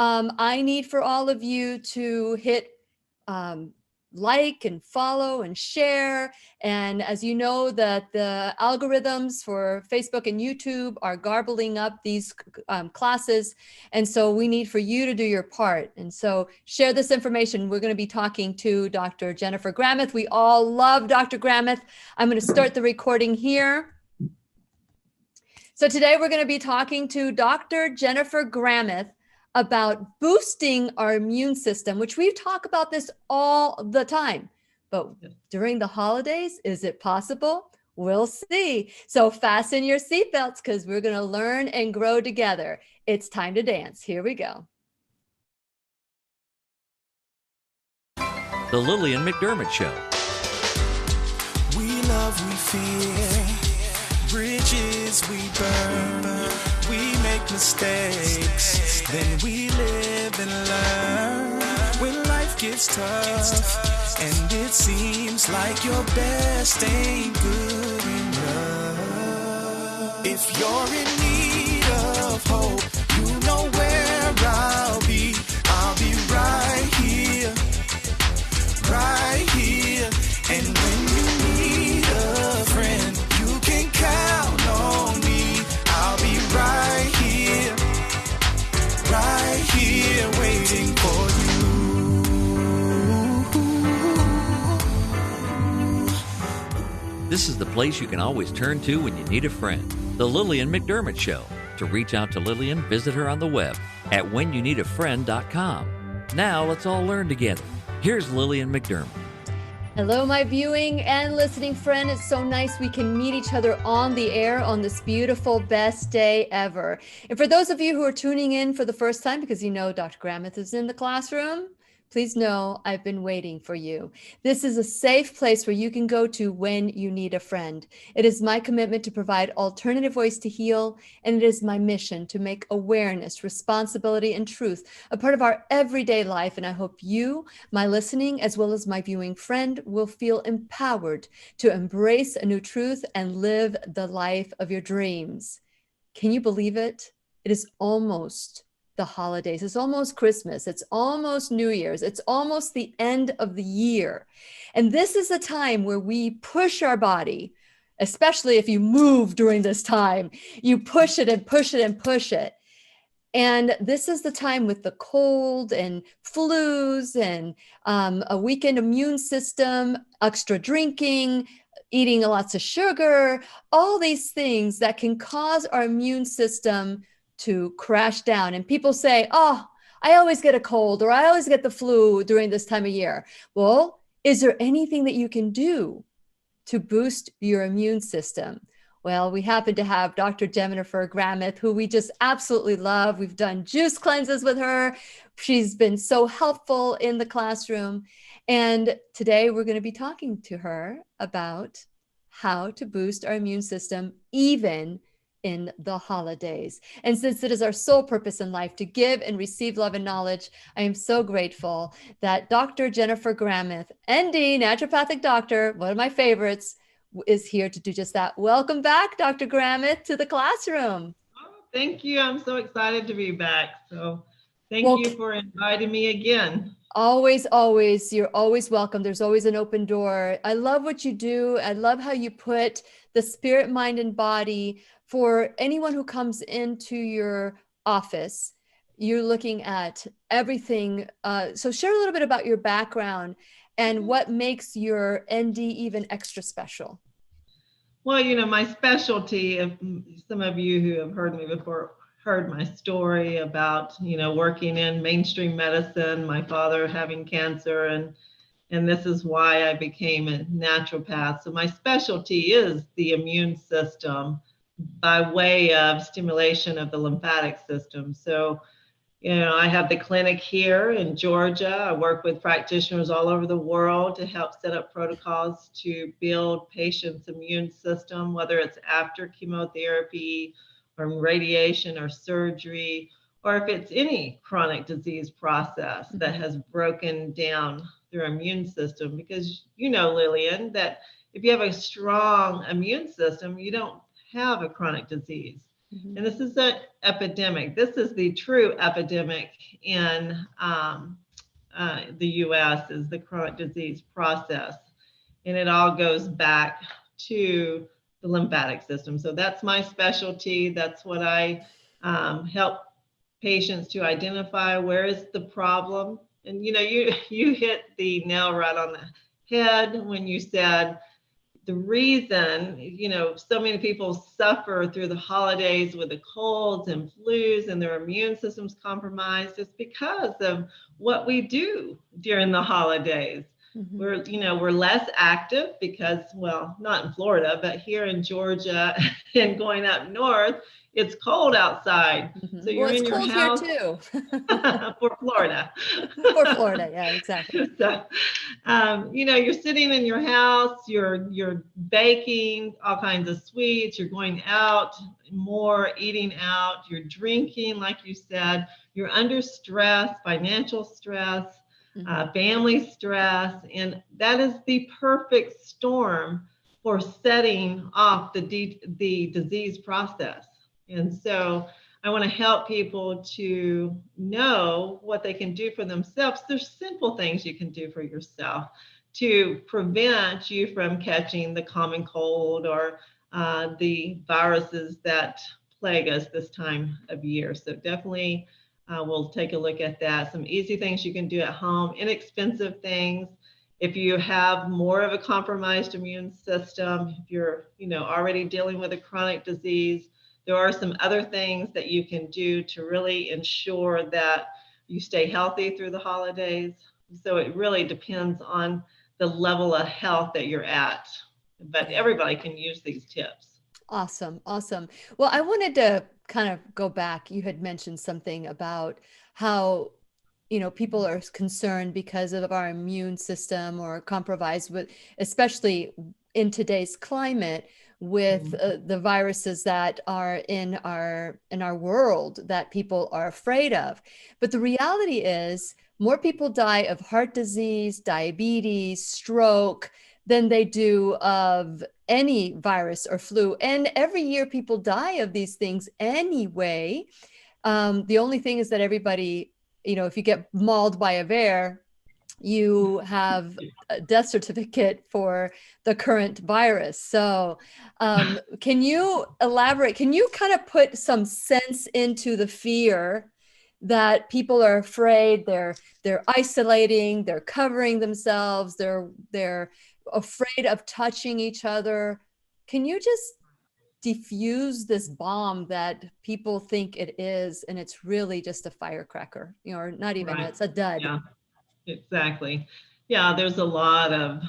I need for all of you to hit like and follow and share. And as you know, that the algorithms for Facebook and YouTube are garbling up these classes. And so we need for you to do your part. And so share this information. We're going to be talking to Dr. Jennifer Gramith. We all love Dr. Gramith. I'm going to start the recording here. So today we're going to be talking to Dr. Jennifer Gramith about boosting our immune system, which we talk about this all the time. But during the holidays, is it possible? We'll see. So fasten your seatbelts because we're going to learn and grow together. It's time to dance. Here we go. The Lillian McDermott Show. We love, we fear, bridges we burn, we make mistakes, then we live and learn. When life gets tough, and it seems like your best ain't good enough. If you're in need of hope, you know where I'll be right here, right here. And when you need a friend, you can count on me. I'll be right here, waiting for you. This is the place you can always turn to when you need a friend. The Lillian McDermott Show. To reach out to Lillian, visit her on the web at whenyouneedafriend.com. Now let's all learn together. Here's Lillian McDermott. Hello, my viewing and listening friend. It's so nice we can meet each other on the air on this beautiful, best day ever. And for those of you who are tuning in for the first time, because you know Dr. Gramith is in the classroom, please know I've been waiting for you. This is a safe place where you can go to when you need a friend. It is my commitment to provide alternative ways to heal, and it is my mission to make awareness, responsibility, and truth a part of our everyday life. And I hope you, my listening, as well as my viewing friend, will feel empowered to embrace a new truth and live the life of your dreams. Can you believe it? It is almost the holidays. It's almost Christmas. It's almost New Year's. It's almost the end of the year. And this is a time where we push our body, especially if you move during this time, you push it and push it and push it. And this is the time with the cold and flus and a weakened immune system, extra drinking, eating lots of sugar, all these things that can cause our immune system to crash down. And people say, oh, I always get a cold or I always get the flu during this time of year. Well, is there anything that you can do to boost your immune system? Well, we happen to have Dr. Jennifer Gramith, who we just absolutely love. We've done juice cleanses with her. She's been so helpful in the classroom. And today we're going to be talking to her about how to boost our immune system even in the holidays. And since it is our sole purpose in life to give and receive love and knowledge, I am so grateful that Dr. Jennifer Gramith, ND, naturopathic doctor, one of my favorites, is here to do just that. Welcome back, Dr. Gramith, to the classroom. Oh, thank you. I'm so excited to be back. So thank you for inviting me again. Always, always, you're always welcome. There's always an open door. I love what you do. I love how you put the spirit, mind, and body for anyone who comes into your office. You're looking at everything. So share a little bit about your background and what makes your ND even extra special. Well, you know, my specialty, if some of you who have heard me before heard my story about, you know, working in mainstream medicine, my father having cancer, and this is why I became a naturopath. So my specialty is the immune system by way of stimulation of the lymphatic system. So, you know, I have the clinic here in Georgia. I work with practitioners all over the world to help set up protocols to build patients' immune system, whether it's after chemotherapy or radiation or surgery, or if it's any chronic disease process that has broken down their immune system. Because you know, Lillian, that if you have a strong immune system, you don't have a chronic disease. Mhm. And this is an epidemic. This is the true epidemic in the U.S. is the chronic disease process. And it all goes back to the lymphatic system. So that's my specialty. That's what I help patients to identify where is the problem. And you hit the nail right on the head when you said the reason so many people suffer through the holidays with the colds and flus and their immune system's compromised is because of what we do during the holidays. We're less active because, well, not in Florida, but here in Georgia and going up north, it's cold outside. So you're Well, it's in your cold house here too. for Florida. For Florida, yeah, exactly. So, you're sitting in your house, you're baking all kinds of sweets, you're going out more, eating out, you're drinking, like you said, you're under stress, financial stress, family stress, and that is the perfect storm for setting off the disease process. And so I want to help people to know what they can do for themselves. There's simple things you can do for yourself to prevent you from catching the common cold or the viruses that plague us this time of year. So definitely we'll take a look at that. Some easy things you can do at home, inexpensive things. If you have more of a compromised immune system, if you're already dealing with a chronic disease, there are some other things that you can do to really ensure that you stay healthy through the holidays. So it really depends on the level of health that you're at, but everybody can use these tips. Awesome. Awesome. Well, I wanted to kind of go back. You had mentioned something about how, people are concerned because of our immune system or compromised with, especially in today's climate, with the viruses that are in our world that people are afraid of. But the reality is more people die of heart disease, diabetes, stroke than they do of any virus or flu. And every year people die of these things anyway. The only thing is that everybody, if you get mauled by a bear, you have a death certificate for the current virus. So can you elaborate? Can you kind of put some sense into the fear that people are afraid, they're isolating, they're covering themselves, they're afraid of touching each other? Can you just diffuse this bomb that people think it is, and it's really just a firecracker, or not even, Right. it's a dud. Yeah, exactly. Yeah, there's a lot of,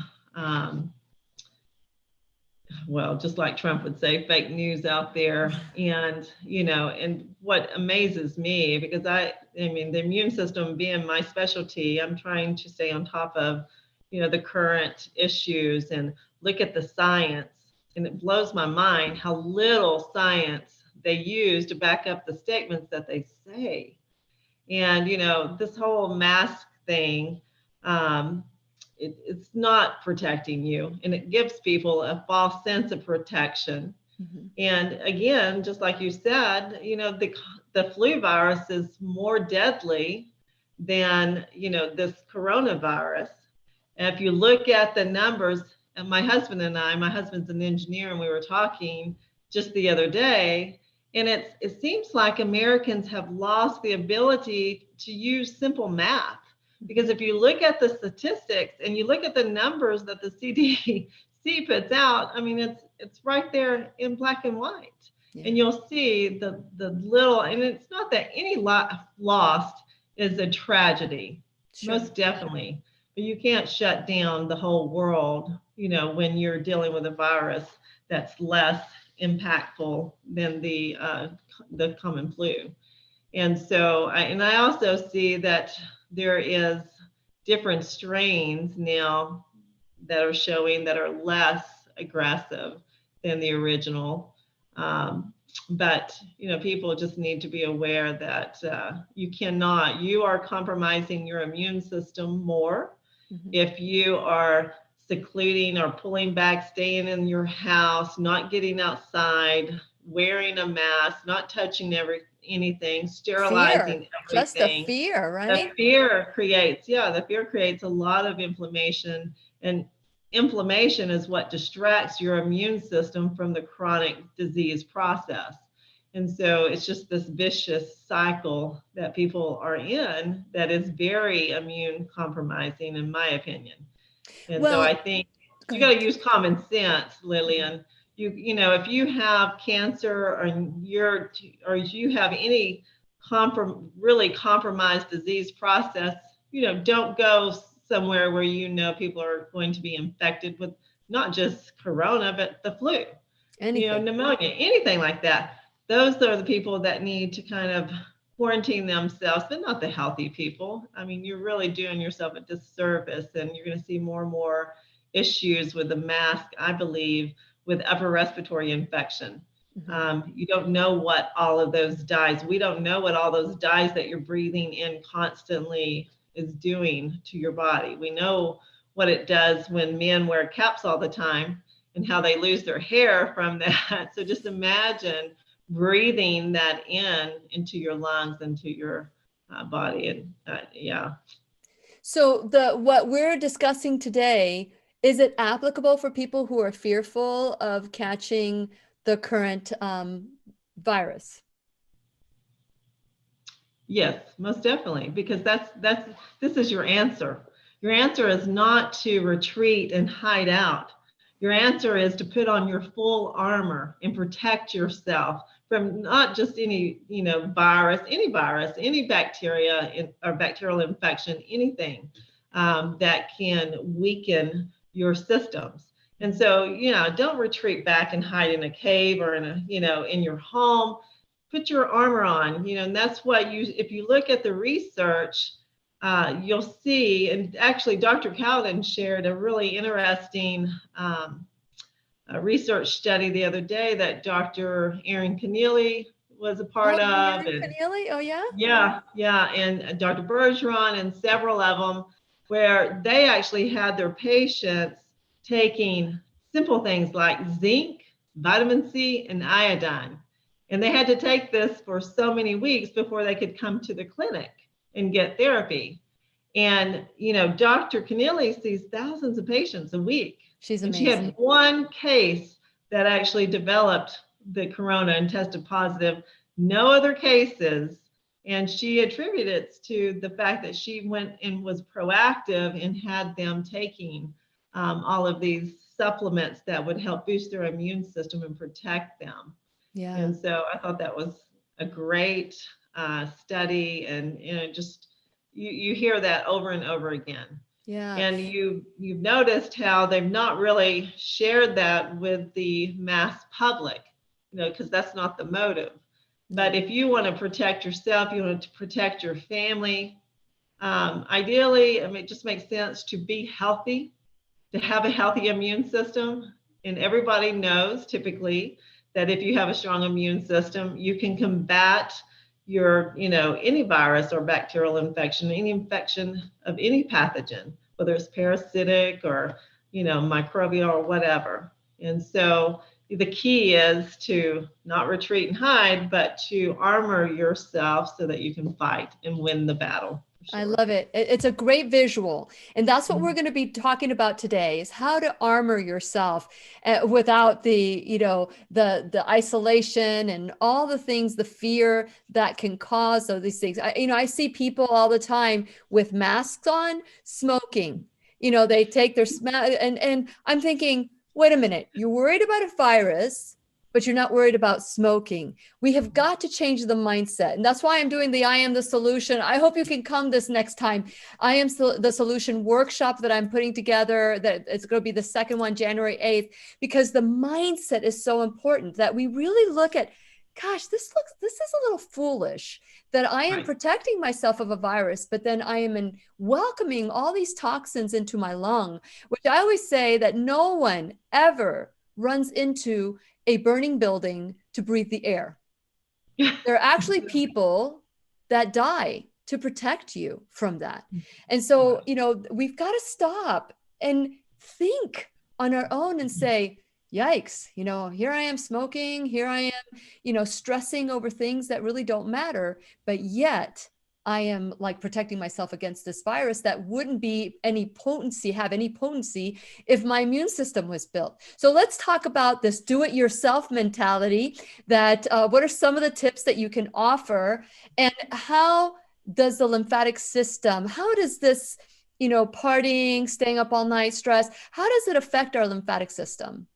well, just like Trump would say, fake news out there. And, and what amazes me, because I mean, the immune system being my specialty, I'm trying to stay on top of, the current issues and look at the science. And it blows my mind how little science they use to back up the statements that they say. And, this whole mask thing, it's not protecting you, and it gives people a false sense of protection. And again, just like you said, the flu virus is more deadly than, this coronavirus. And if you look at the numbers, and my husband's an engineer, and we were talking just the other day, and it seems like Americans have lost the ability to use simple math. Because if you look at the statistics and you look at the numbers that the CDC puts out, I mean, it's right there in black and white. Yeah. And you'll see the little, and it's not that any lost is a tragedy, sure, most definitely. But you can't shut down the whole world, when you're dealing with a virus that's less impactful than the common flu. And so, I also see that there is different strains now that are showing that are less aggressive than the original. But, people just need to be aware that you are compromising your immune system more if you are secluding or pulling back, staying in your house, not getting outside, wearing a mask, not touching anything, Fear, sterilizing just the everything. fear, The right? fear creates a lot of inflammation, and inflammation is what distracts your immune system from the chronic disease process. And so it's just this vicious cycle that people are in that is very immune compromising, in my opinion. And so I Well, think go you got ahead. to use common sense, Lillian. You know, if you have cancer or you have any really compromised disease process, you know, don't go somewhere where you know people are going to be infected with not just corona, but the flu, you know, Anything. pneumonia, anything like that. Those are the people that need to kind of quarantine themselves, but not the healthy people. I mean, you're really doing yourself a disservice, and you're going to see more and more issues with the mask, I believe, with upper respiratory infection. You don't know what all of those dyes, we don't know what all those dyes that you're breathing in constantly is doing to your body. We know what it does when men wear caps all the time and how they lose their hair from that. So just imagine breathing that into your lungs, into your body. And yeah. So what we're discussing today, is it applicable for people who are fearful of catching the current virus? Yes, most definitely, because this is your answer. Your answer is not to retreat and hide out. Your answer is to put on your full armor and protect yourself from not just any, you know, virus, any bacteria or bacterial infection, anything that can weaken your systems. And so, you know, don't retreat back and hide in a cave or in your home. Put your armor on, you know, and that's what if you look at the research, you'll see, and actually Dr. Cowden shared a really interesting research study the other day that Dr. Aaron Keneally was a part of. And Oh, yeah. yeah, and Dr. Bergeron and several of them, where they actually had their patients taking simple things like zinc, vitamin C, and iodine. And they had to take this for so many weeks before they could come to the clinic and get therapy. And, you know, Dr. Keneally sees thousands of patients a week. She's And amazing. she had one case that actually developed the corona and tested positive, no other cases. And she attributed it to the fact that she went and was proactive and had them taking all of these supplements that would help boost their immune system and protect them. Yeah. And so I thought that was a great study. And, you know, just you hear that over and over again. Yeah. And you've noticed how they've not really shared that with the mass public, you know, because that's not the motive. But if you want to protect yourself, you want to protect your family, ideally, I mean, it just makes sense to be healthy, to have a healthy immune system. And everybody knows typically that if you have a strong immune system, you can combat any virus or bacterial infection, any infection of any pathogen, whether it's parasitic or, microbial or whatever. And so the key is to not retreat and hide, but to armor yourself so that you can fight and win the battle. Sure. I love it. It's a great visual. And that's what we're going to be talking about today, is how to armor yourself without the isolation and all the things, the fear that can cause all these things. I see people all the time with masks on, smoking. They take their and I'm thinking, wait a minute, you're worried about a virus, but you're not worried about smoking. We have got to change the mindset. And that's why I'm doing the I Am the Solution. I hope you can come this next time. I Am the Solution workshop that I'm putting together, that it's going to be the second one, January 8th, because the mindset is so important, that we really look at, gosh, this is a little foolish that I am protecting myself of a virus, but then I am welcoming all these toxins into my lung, which I always say that no one ever runs into a burning building to breathe the air. There are actually people that die to protect you from that. And so, we've got to stop and think on our own and say, yikes, here I am smoking, here I am, stressing over things that really don't matter, but yet I am like protecting myself against this virus that wouldn't have any potency if my immune system was built. So let's talk about this do-it-yourself mentality what are some of the tips that you can offer, and how does the lymphatic system, how does this, partying, staying up all night, stress, how does it affect our lymphatic system?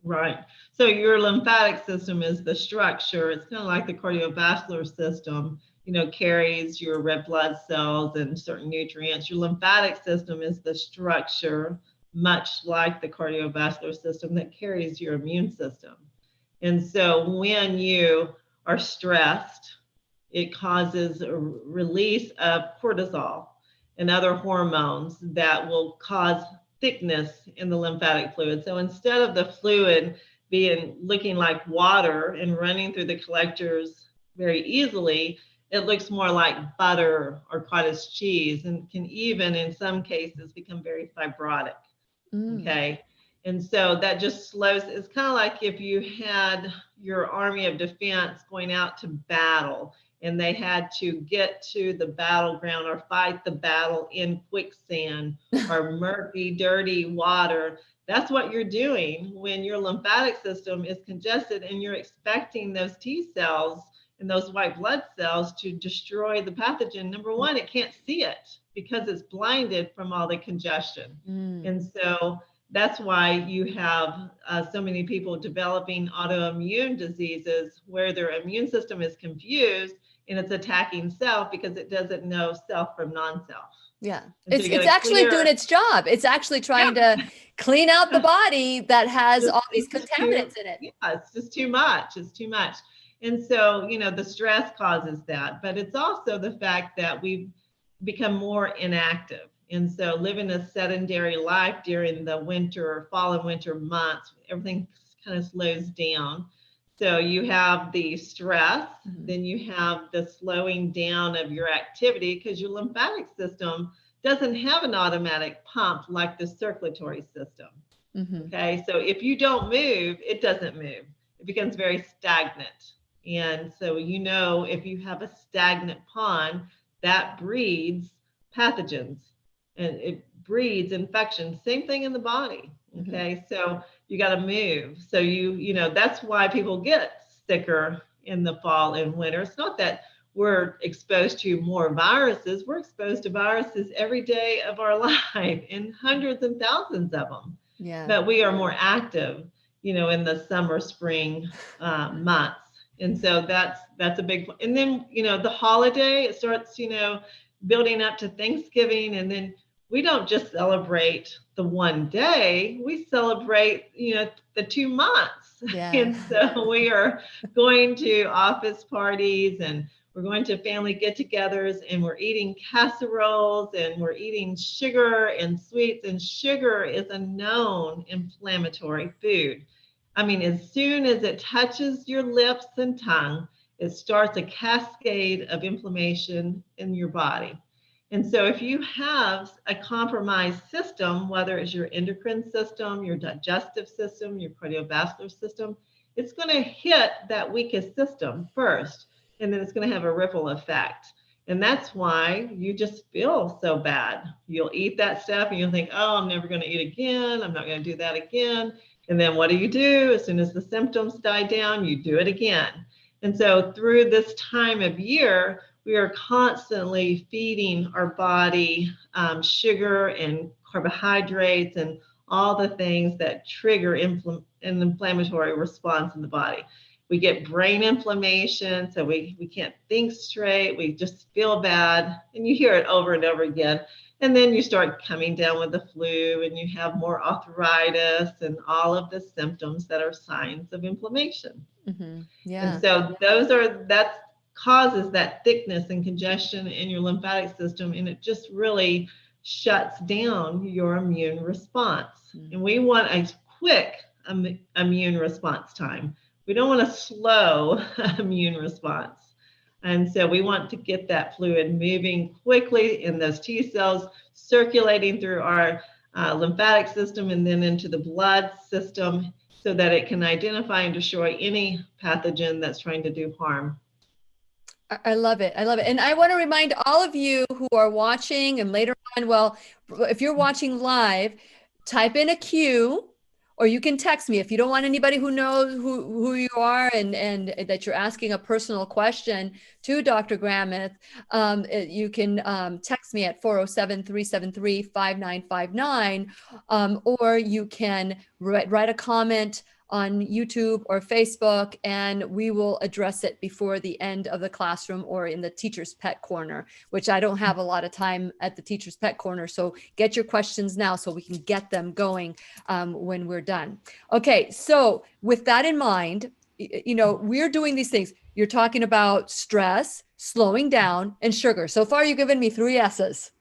Right. So your lymphatic system is the structure. It's kind of like the cardiovascular system, carries your red blood cells and certain nutrients. Your lymphatic system is the structure, much like the cardiovascular system, that carries your immune system. And so when you are stressed, it causes a release of cortisol and other hormones that will cause thickness in the lymphatic fluid. So instead of the fluid looking like water and running through the collectors very easily, it looks more like butter or cottage cheese, and can even in some cases become very fibrotic. Okay. And so that just slows. It's kind of like if you had your army of defense going out to battle, and they had to get to the battleground or fight the battle in quicksand or murky, dirty water. That's what you're doing when your lymphatic system is congested, and you're expecting those T cells and those white blood cells to destroy the pathogen. Number one, it can't see it because it's blinded from all the congestion. And so that's why you have so many people developing autoimmune diseases where their immune system is confused and it's attacking self because it doesn't know self from non-self. Yeah. And so It's actually doing its job. It's actually trying to clean out the body that has all these contaminants in it. Yeah, it's just too much. It's too much. And so, the stress causes that, but it's also the fact that we've become more inactive. And so living a sedentary life during the fall and winter months, everything kind of slows down. So you have the stress, then you have the slowing down of your activity because your lymphatic system doesn't have an automatic pump like the circulatory system. Okay, so if you don't move, it doesn't move. It becomes very stagnant. And so, if you have a stagnant pond, that breeds pathogens and it breeds infection. Same thing in the body. Okay, so you got to move. So that's why people get sicker in the fall and winter. It's not that we're exposed to more viruses. We're exposed to viruses every day of our life, and hundreds and thousands of them. Yeah. But we are more active, in the summer, spring months. And so that's a big, and then, the holiday, it starts, building up to Thanksgiving. And then we don't just celebrate the one day, we celebrate, the 2 months. Yeah. And so we are going to office parties, and we're going to family get-togethers, and we're eating casseroles, and we're eating sugar and sweets. And sugar is a known inflammatory food. I mean, as soon as it touches your lips and tongue, it starts a cascade of inflammation in your body. And so if you have a compromised system, whether it's your endocrine system, your digestive system, your cardiovascular system, it's going to hit that weakest system first, and then it's going to have a ripple effect. And that's why you just feel so bad. You'll eat that stuff and you'll think, oh, I'm never going to eat again. I'm not going to do that again. And then what do? As soon as the symptoms die down, you do it again. And so through this time of year, we are constantly feeding our body sugar and carbohydrates and all the things that trigger an inflammatory response in the body. We get brain inflammation, so we can't think straight. We just feel bad. And you hear it over and over again. And then you start coming down with the flu, and you have more arthritis and all of the symptoms that are signs of inflammation. Yeah. And so that causes that thickness and congestion in your lymphatic system, and it just really shuts down your immune response. And we want a quick immune response time. We don't want a slow immune response. And so we want to get that fluid moving quickly in those T cells, circulating through our lymphatic system and then into the blood system. so that it can identify and destroy any pathogen that's trying to do harm. I love it. I love it. And I want to remind all of you who are watching and later on, well, if you're watching live, type in a Q, or you can text me if you don't want anybody who knows who you are and that you're asking a personal question to Dr. Gramith. You can text me at 407-373-5959, or you can write a comment on YouTube or Facebook, and we will address it before the end of the classroom or in the teacher's pet corner, which I don't have a lot of time at the teacher's pet corner. So get your questions now so we can get them going when we're done. Okay, so with that in mind, we're doing these things. You're talking about stress, slowing down, and sugar. So far, you've given me 3 S's.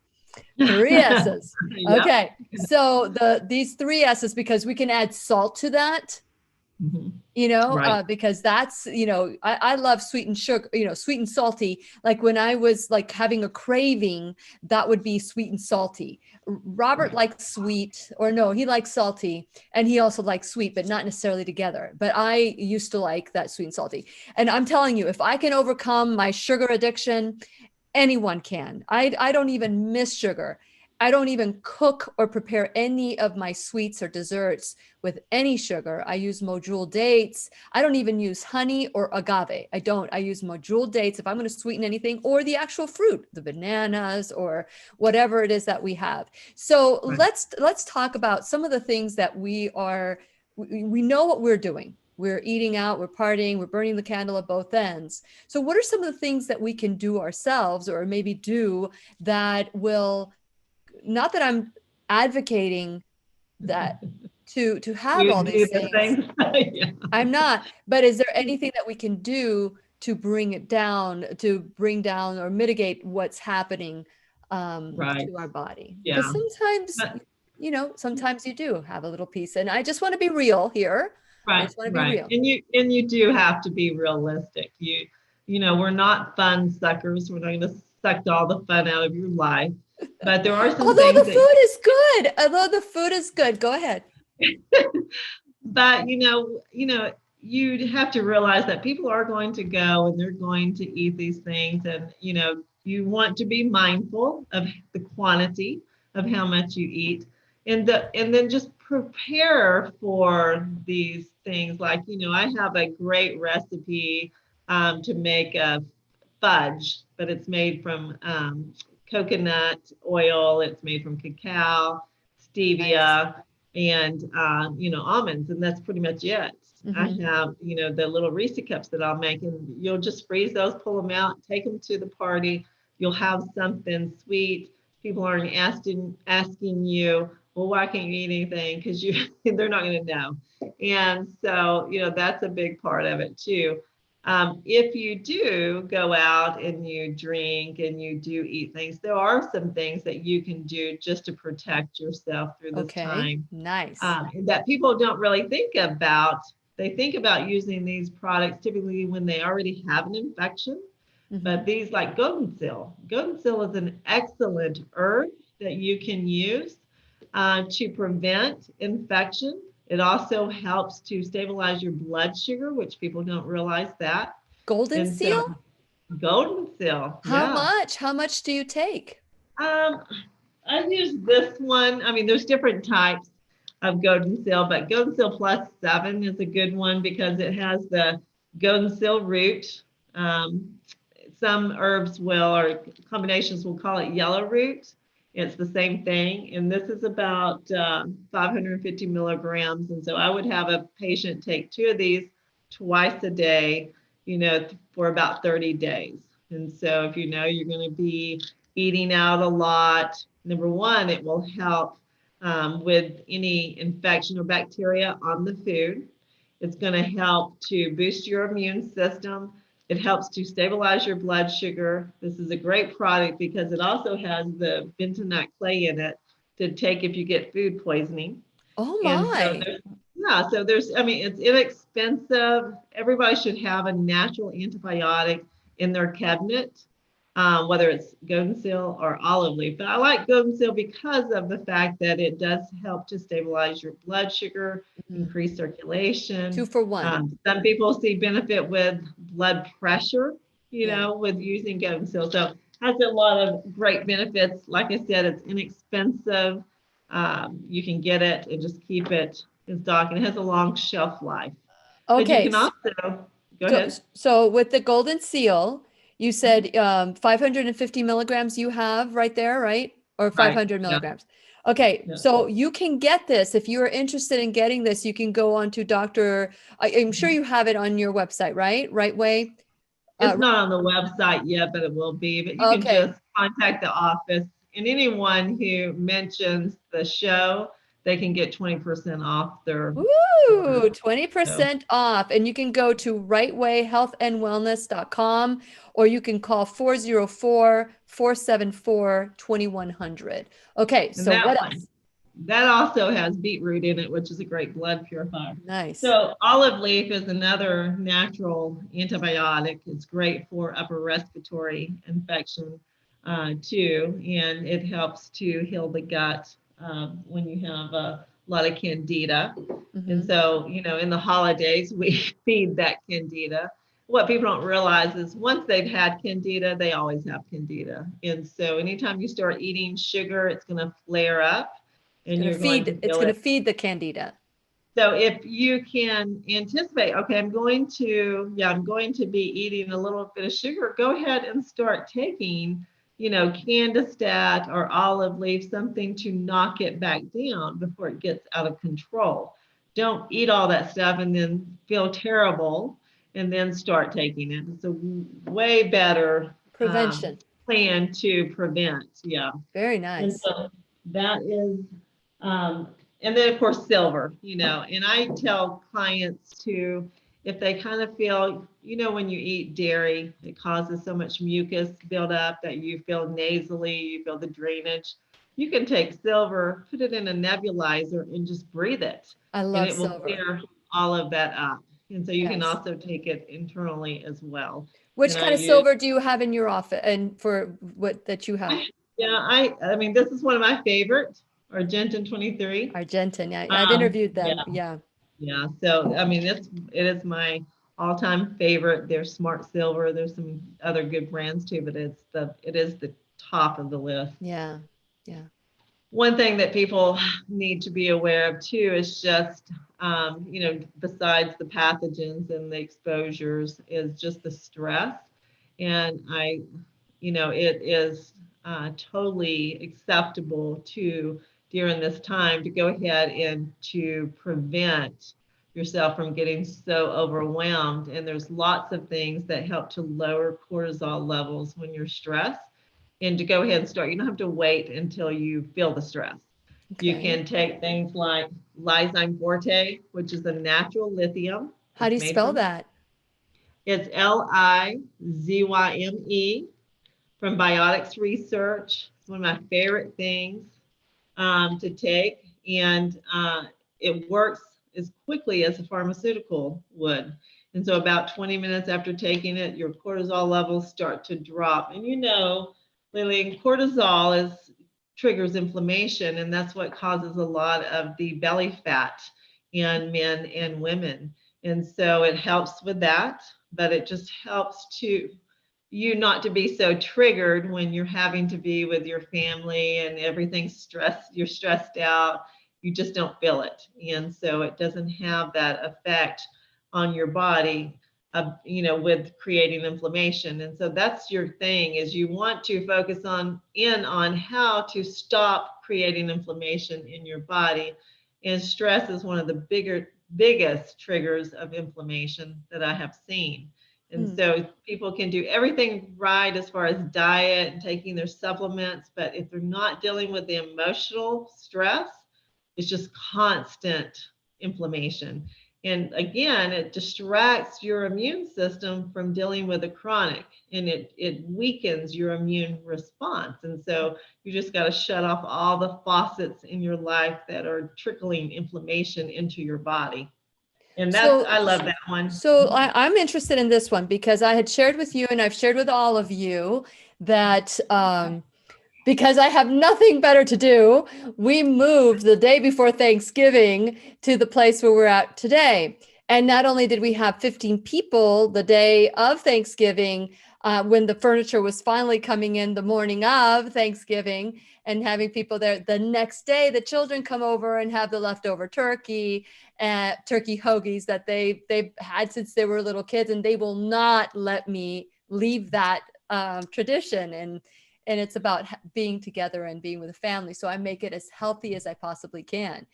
3 S's. Okay, so these 3 S's, because we can add salt to that. Right. Because that's, I love sweet and sugar, sweet and salty. Like when I was like having a craving, that would be sweet and salty. Robert likes sweet, or no, he likes salty, and he also likes sweet, but not necessarily together. But I used to like that sweet and salty. And I'm telling you, if I can overcome my sugar addiction, anyone can. I don't even miss sugar. I don't even cook or prepare any of my sweets or desserts with any sugar. I use module dates. I don't even use honey or agave. I don't. I use module dates if I'm going to sweeten anything, or the actual fruit, the bananas or whatever it is that we have. So let's talk about some of the things that we know what we're doing. We're eating out, we're partying, we're burning the candle at both ends. So what are some of the things that we can do ourselves, or maybe do, that will, not that I'm advocating that to have all these things. Yeah. I'm not, but is there anything that we can do to bring it down, to bring down or mitigate what's happening to our body? Yeah. Because sometimes, sometimes you do have a little piece, and I just want to be real here. I just want to be real. And you do have to be realistic. We're not fun suckers. We're not going to suck all the fun out of your life. But there are some Although things the food is good. Although the food is good. Go ahead. But you'd have to realize that people are going to go and they're going to eat these things, and you want to be mindful of the quantity of how much you eat, and then just prepare for these things. Like, I have a great recipe to make a fudge, but it's made from coconut oil. It's made from cacao, stevia, and almonds, and that's pretty much it. I have the little Reese cups that I'll make, and you'll just freeze those, pull them out, take them to the party. You'll have something sweet. People aren't asking you, well, why can't you eat anything? Because they're not going to know. And so that's a big part of it too. If you do go out and you drink and you do eat things, there are some things that you can do just to protect yourself through this time. Nice. That people don't really think about. They think about using these products typically when they already have an infection. But these, like Goldensil. Goldensil is an excellent herb that you can use to prevent infection. It also helps to stabilize your blood sugar, which people don't realize that. Goldensil? Goldensil. How much? How much do you take? I use this one. I mean, there's different types of Goldensil, but Goldensil plus 7 is a good one because it has the Goldensil root. Some herbs or combinations will call it yellow root. It's the same thing. And this is about 550 milligrams. And so I would have a patient take 2 of these twice a day, for about 30 days. And so if you're going to be eating out a lot, number one, it will help with any infection or bacteria on the food. It's going to help to boost your immune system. It helps to stabilize your blood sugar. This is a great product because it also has the bentonite clay in it to take if you get food poisoning. Oh my. So there's, it's inexpensive. Everybody should have a natural antibiotic in their cabinet. whether it's golden seal or olive leaf. But I like golden seal because of the fact that it does help to stabilize your blood sugar, increase circulation. 2 for 1. Some people see benefit with blood pressure, Yeah. with using golden seal. So it has a lot of great benefits. Like I said, it's inexpensive. You can get it and just keep it in stock, and it has a long shelf life. But you Okay. can also, go So, ahead. so with the golden seal, you said 550 milligrams you have right there, right? Or Right. 500 Yeah. milligrams. Okay, Yeah. so you can get this. If you are interested in getting this, you can go on to I'm sure you have it on your website, right? Right Way. It's not on the website yet, but it will be. But you can Okay. just contact the office, and anyone who mentions the show, they can get 20% off their Ooh, order. 20% off. And you can go to rightwayhealthandwellness.com, or you can call 404-474-2100. Okay, And so what one, else? that also has beetroot in it, which is a great blood purifier. Nice. So olive leaf is another natural antibiotic. It's great for upper respiratory infection too, and it helps to heal the gut when you have a lot of candida. And so, in the holidays, we feed that candida. What people don't realize is once they've had candida, they always have candida. And so anytime you start eating sugar, it's going to flare up and you're going to It's feel going it. to feed the candida. So if you can anticipate, okay, I'm going to be eating a little bit of sugar, go ahead and start taking, Candestat or olive leaf, something to knock it back down before it gets out of control. Don't eat all that stuff and then feel terrible and then start taking it. It's a way better Prevention. plan to prevent. Yeah. Very And nice. so that is, and then of course, silver, and I tell clients to, if they kind of feel, when you eat dairy, it causes so much mucus buildup that you feel nasally, you feel the drainage. You can take silver, put it in a nebulizer and just breathe it. I And love it will silver. clear all of that up. And so you can Nice. also take it internally as well. Which And kind of silver do you have in your office and for what that you have? I mean, this is one of my favorites, Argentin 23. Argentin. Yeah, I've interviewed them. Yeah. Yeah. So, I mean, it is my all-time favorite. There's Smart Silver. There's some other good brands too, but it is the top of the list. Yeah. Yeah. One thing that people need to be aware of too is just, besides the pathogens and the exposures, is just the stress. And it is totally acceptable during this time to go ahead and to prevent yourself from getting so overwhelmed. And there's lots of things that help to lower cortisol levels when you're stressed. And to go ahead and start, you don't have to wait until you feel the stress. Okay. You can take things like Lyzine Forte, which is a natural lithium. How do you spell that? It's Lizyme from Biotics Research. It's one of my favorite things to take, and it works as quickly as a pharmaceutical would. And so about 20 minutes after taking it, your cortisol levels start to drop. And Lillian, cortisol triggers inflammation, and that's what causes a lot of the belly fat in men and women. And so it helps with that, but it just helps you not to be so triggered when you're having to be with your family and everything's stressed, you're stressed out, you just don't feel it. And so it doesn't have that effect on your body with creating inflammation. And so that's your thing, is you want to focus on how to stop creating inflammation in your body. And stress is one of the biggest triggers of inflammation that I have seen. And so people can do everything right as far as diet and taking their supplements, but if they're not dealing with the emotional stress, it's just constant inflammation. And again, it distracts your immune system from dealing with a chronic, and it weakens your immune response. And so you just got to shut off all the faucets in your life that are trickling inflammation into your body. And So, I love that one. so I'm interested in this one because I had shared with you and I've shared with all of you that because I have nothing better to do, we moved the day before Thanksgiving to the place where we're at today. And not only did we have 15 people the day of Thanksgiving, when the furniture was finally coming in the morning of Thanksgiving and having people there, the next day, the children come over and have the leftover turkey and turkey hoagies that they've had since they were little kids, and they will not let me leave that tradition. And it's about being together and being with a family. So I make it as healthy as I possibly can.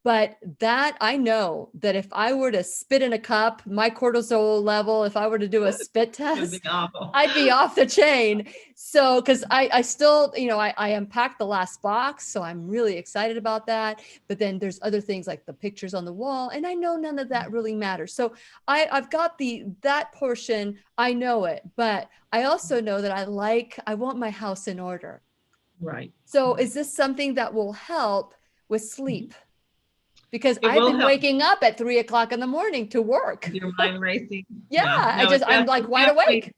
But that I know that if I were to spit in a cup, my cortisol level, if I were to do a spit It would test, be awful. I'd be off the chain. So, because I still, I unpacked the last box. So I'm really excited about that. But then there's other things like the pictures on the wall. And I know none of that really matters. So I've got that portion, I know it. But I also know that I want my house in order. Right. So is this something that will help with sleep? Because It I've will been help. waking up at 3 o'clock in the morning to work. Your mind racing. Yeah, No, I'm like wide awake.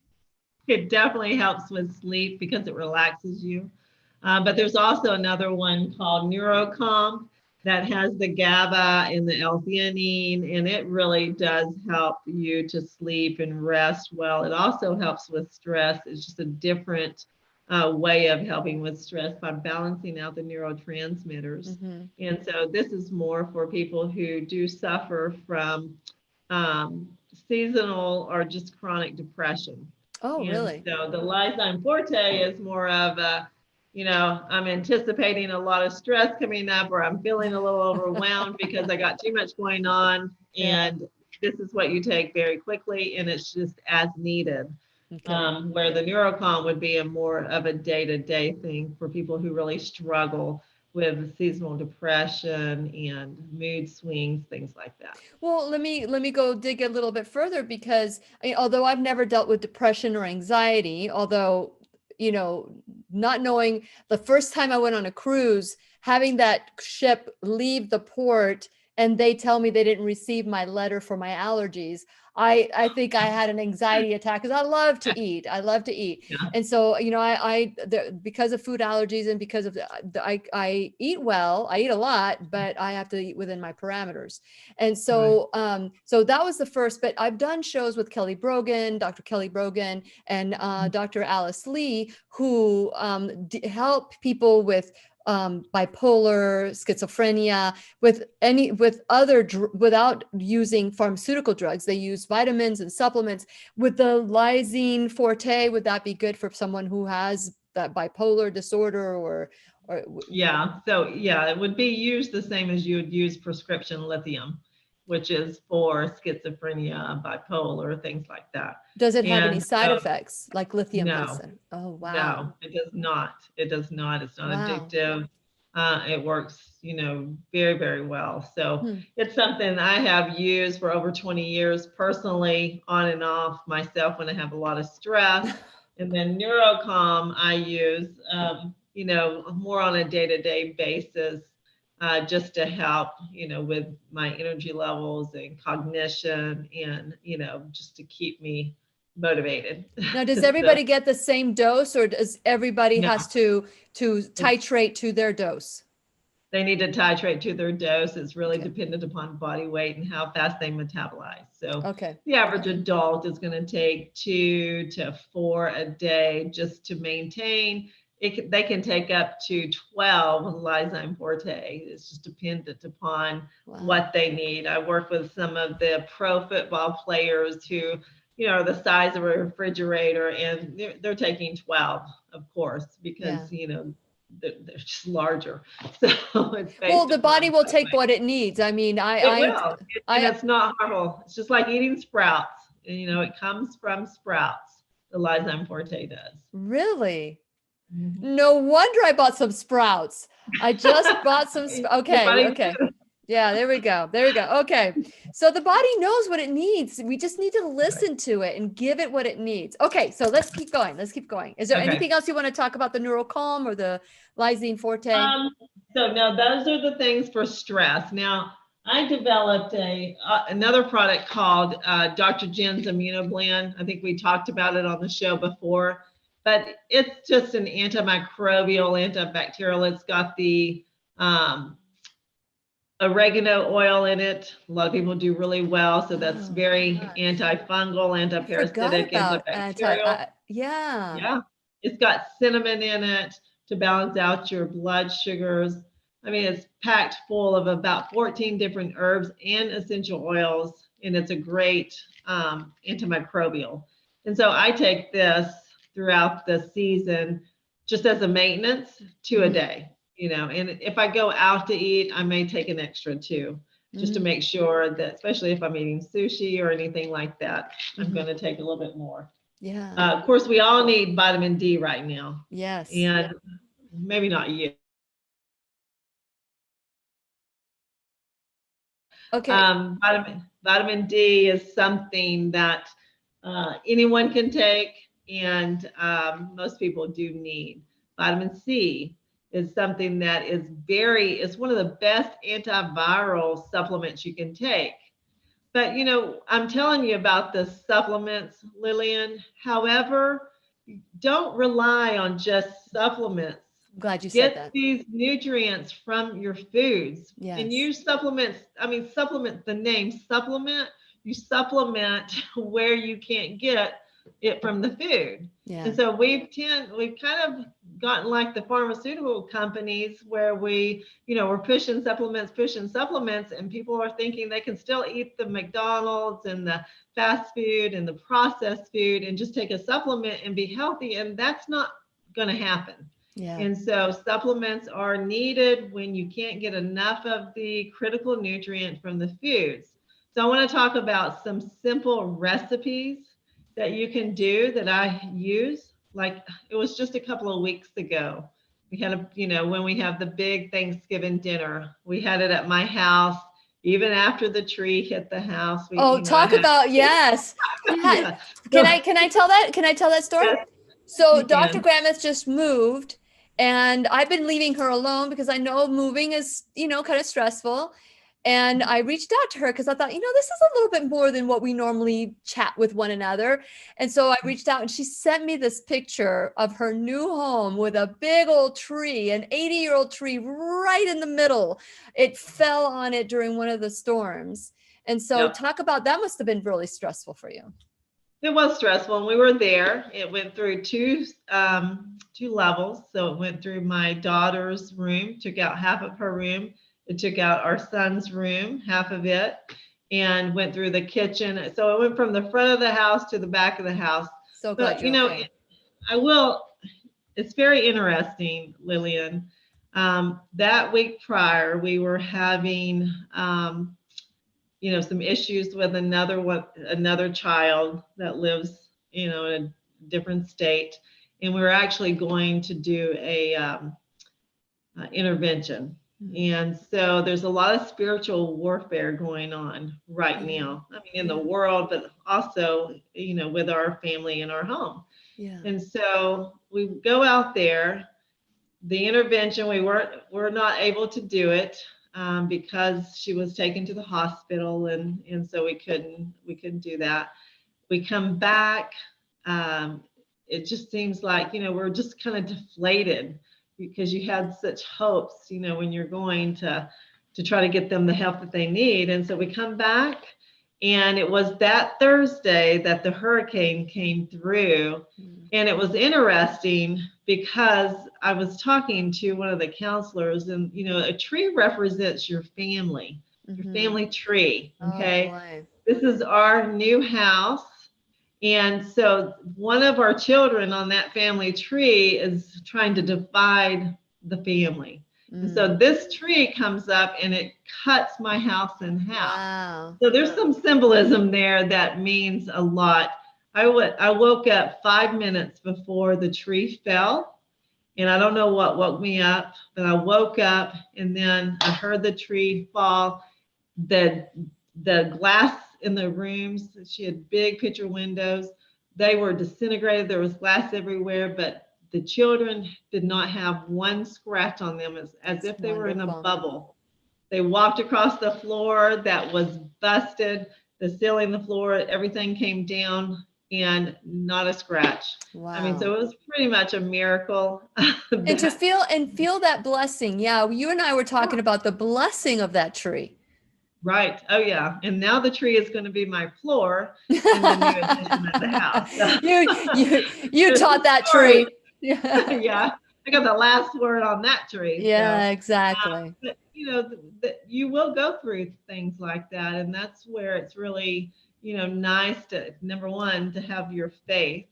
It definitely helps with sleep because it relaxes you. But there's also another one called Neurocomp that has the GABA and the L-theanine, and it really does help you to sleep and rest well. It also helps with stress. It's just a different way of helping with stress by balancing out the neurotransmitters. Mm-hmm. And so this is more for people who do suffer from seasonal or just chronic depression. Oh, And really? so the Lysozyme Forte is more of a, I'm anticipating a lot of stress coming up, or I'm feeling a little overwhelmed because I got too much going on. Yeah. And this is what you take very quickly, and it's just as needed. Okay. Where the Neurocom would be a more of a day-to-day thing for people who really struggle with seasonal depression and mood swings, things like that. Well, let me go dig a little bit further because although I've never dealt with depression or anxiety, although, not knowing the first time I went on a cruise, having that ship leave the port and they tell me they didn't receive my letter for my allergies, I think I had an anxiety attack because I love to eat. I love to eat. Yeah. And so, because of food allergies and because of I eat well, I eat a lot, but I have to eat within my parameters. And so, so that was the first, but I've done shows with Kelly Brogan, Dr. Kelly Brogan, and Dr. Alice Lee, who help people with bipolar, schizophrenia, without using pharmaceutical drugs. They use vitamins and supplements. With the Lysozyme Forte, would that be good for someone who has that bipolar disorder or? Yeah. So it would be used the same as you would use prescription lithium, which is for schizophrenia, bipolar, things like that. Does it have any side effects like lithium no, has? Oh, wow. No, it does not. It does not. It's not addictive. It works, very, very well. So it's something I have used for over 20 years personally, on and off myself when I have a lot of stress. And then Neurocom I use, more on a day-to-day basis, just to help, with my energy levels and cognition and, just to keep me motivated. Now, does everybody get the same dose, or does everybody has to titrate to their dose? They need to titrate to their dose. It's really dependent upon body weight and how fast they metabolize. So the average adult is going to take 2 to 4 a day just to maintain. They can take up to 12 Lysozyme Forte. It's just dependent upon what they need. I work with some of the pro football players who, are the size of a refrigerator, and they're taking 12, of course, because, they're just larger. So it's the body will take what it needs. I mean, it's not harmful. It's just like eating sprouts. It comes from sprouts. The Lysozyme Forte does. Really? Mm-hmm. No wonder I bought some sprouts. I just bought some. Okay. Yeah, there we go. Okay. So the body knows what it needs. We just need to listen to it and give it what it needs. Okay. So let's keep going. Is there anything else you want to talk about, the Neurocalm or the Lysozyme Forte? So now those are the things for stress. Now, I developed another product called Dr. Jen's Immunoblend. I think we talked about it on the show before, but it's just an antimicrobial, antibacterial. It's got the oregano oil in it. A lot of people do really well. So that's very antifungal, Forgot antiparasitic, about antibacterial. yeah. Yeah. It's got cinnamon in it to balance out your blood sugars. I mean, it's packed full of about 14 different herbs and essential oils, and it's a great antimicrobial. And so I take this throughout the season just as a maintenance to a day, and if I go out to eat, I may take an extra two just to make sure that, especially if I'm eating sushi or anything like that, I'm going to take a little bit more. Yeah. Of course, we all need vitamin D right now. Yes. And maybe not you. Okay. Vitamin D is something that anyone can take, and most people do need. Vitamin C is something that it's one of the best antiviral supplements you can take. But, I'm telling you about the supplements, Lillian. However, don't rely on just supplements. I'm glad you said that. Get these nutrients from your foods. Yes. And use supplements. I mean, supplement, the name supplement, you supplement where you can't get it from the food. Yeah. And so we've kind of gotten like the pharmaceutical companies where we're pushing supplements, and people are thinking they can still eat the McDonald's and the fast food and the processed food and just take a supplement and be healthy. And that's not going to happen. Yeah. And so supplements are needed when you can't get enough of the critical nutrient from the foods. So I want to talk about some simple recipes that you can do that I use. Like, it was just a couple of weeks ago. We had when we have the big Thanksgiving dinner, we had it at my house, even after the tree hit the house. Talk about, yes. Yeah. Can I tell that story? Yes, so Dr. Gramith just moved, and I've been leaving her alone because I know moving is, kind of stressful. And I reached out to her because I thought, this is a little bit more than what we normally chat with one another. And so I reached out, and she sent me this picture of her new home with a big old tree, an 80-year-old tree right in the middle. It fell on it during one of the storms. And so Talk about, that must have been really stressful for you. It was stressful, and we were there. It went through two levels. So it went through my daughter's room, took out half of her room. It took out our son's room, half of it, and went through the kitchen. So it went from the front of the house to the back of the house. So glad okay. It's very interesting, Lillian. That week prior, we were having, some issues with another child that lives, in a different state. And we were actually going to do a intervention. And so there's a lot of spiritual warfare going on right now. I mean, in the world, but also, with our family in our home. Yeah. And so we go out there. The intervention, we're not able to do it because she was taken to the hospital, and so we couldn't do that. We come back. It just seems like, we're just kind of deflated, because you had such hopes, when you're going to try to get them the help that they need. And so we come back, and it was that Thursday that the hurricane came through. And it was interesting because I was talking to one of the counselors, and, a tree represents your family, your family tree. Okay. Oh, this is our new house. And so one of our children on that family tree is trying to divide the family. And so this tree comes up and it cuts my house in half. Wow. So there's some symbolism there that means a lot. I woke up 5 minutes before the tree fell, and I don't know what woke me up, but I woke up, and then I heard the tree fall. The glass in the rooms, she had big picture windows, they were disintegrated. There was glass everywhere, but the children did not have one scratch on them, as if they were in a bubble. they walked across the floor that was busted, the ceiling, the floor, everything came down and not a scratch. Wow. I mean, so it was pretty much a miracle. And to feel that blessing. Yeah, you and I were talking about the blessing of that tree. Right. Oh, yeah. And now the tree is going to be my floor in the new addition of the house. You taught that tree. Yeah. Yeah. I got the last word on that tree. Yeah, So, exactly. but, you know, you will go through things like that. And that's where it's really, you know, nice to, number one, to have your faith.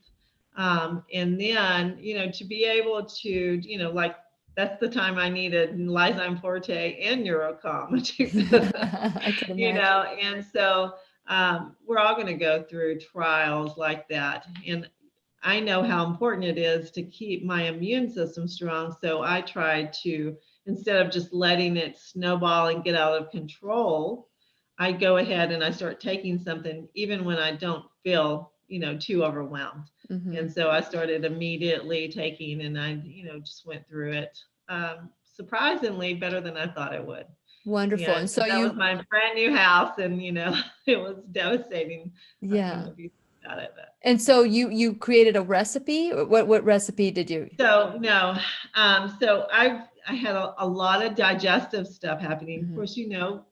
And then, you know, to be able to, you know, like, that's the time I needed Lysyme Forte and Neurocomp, I can you imagine. know, and so we're all going to go through trials like that. And I know how important it is to keep my immune system strong. So I try to, instead of just letting it snowball and get out of control, I go ahead and I start taking something even when I don't feel, you know, too overwhelmed. Mm-hmm. And so I started immediately taking, and I, you know, just went through it surprisingly better than I thought I would. Wonderful. And so that was my brand new house, and you know, it was devastating. Yeah. About it, but. And so you created a recipe. What recipe did you? So no, so I had a lot of digestive stuff happening. Mm-hmm. Of course, you know,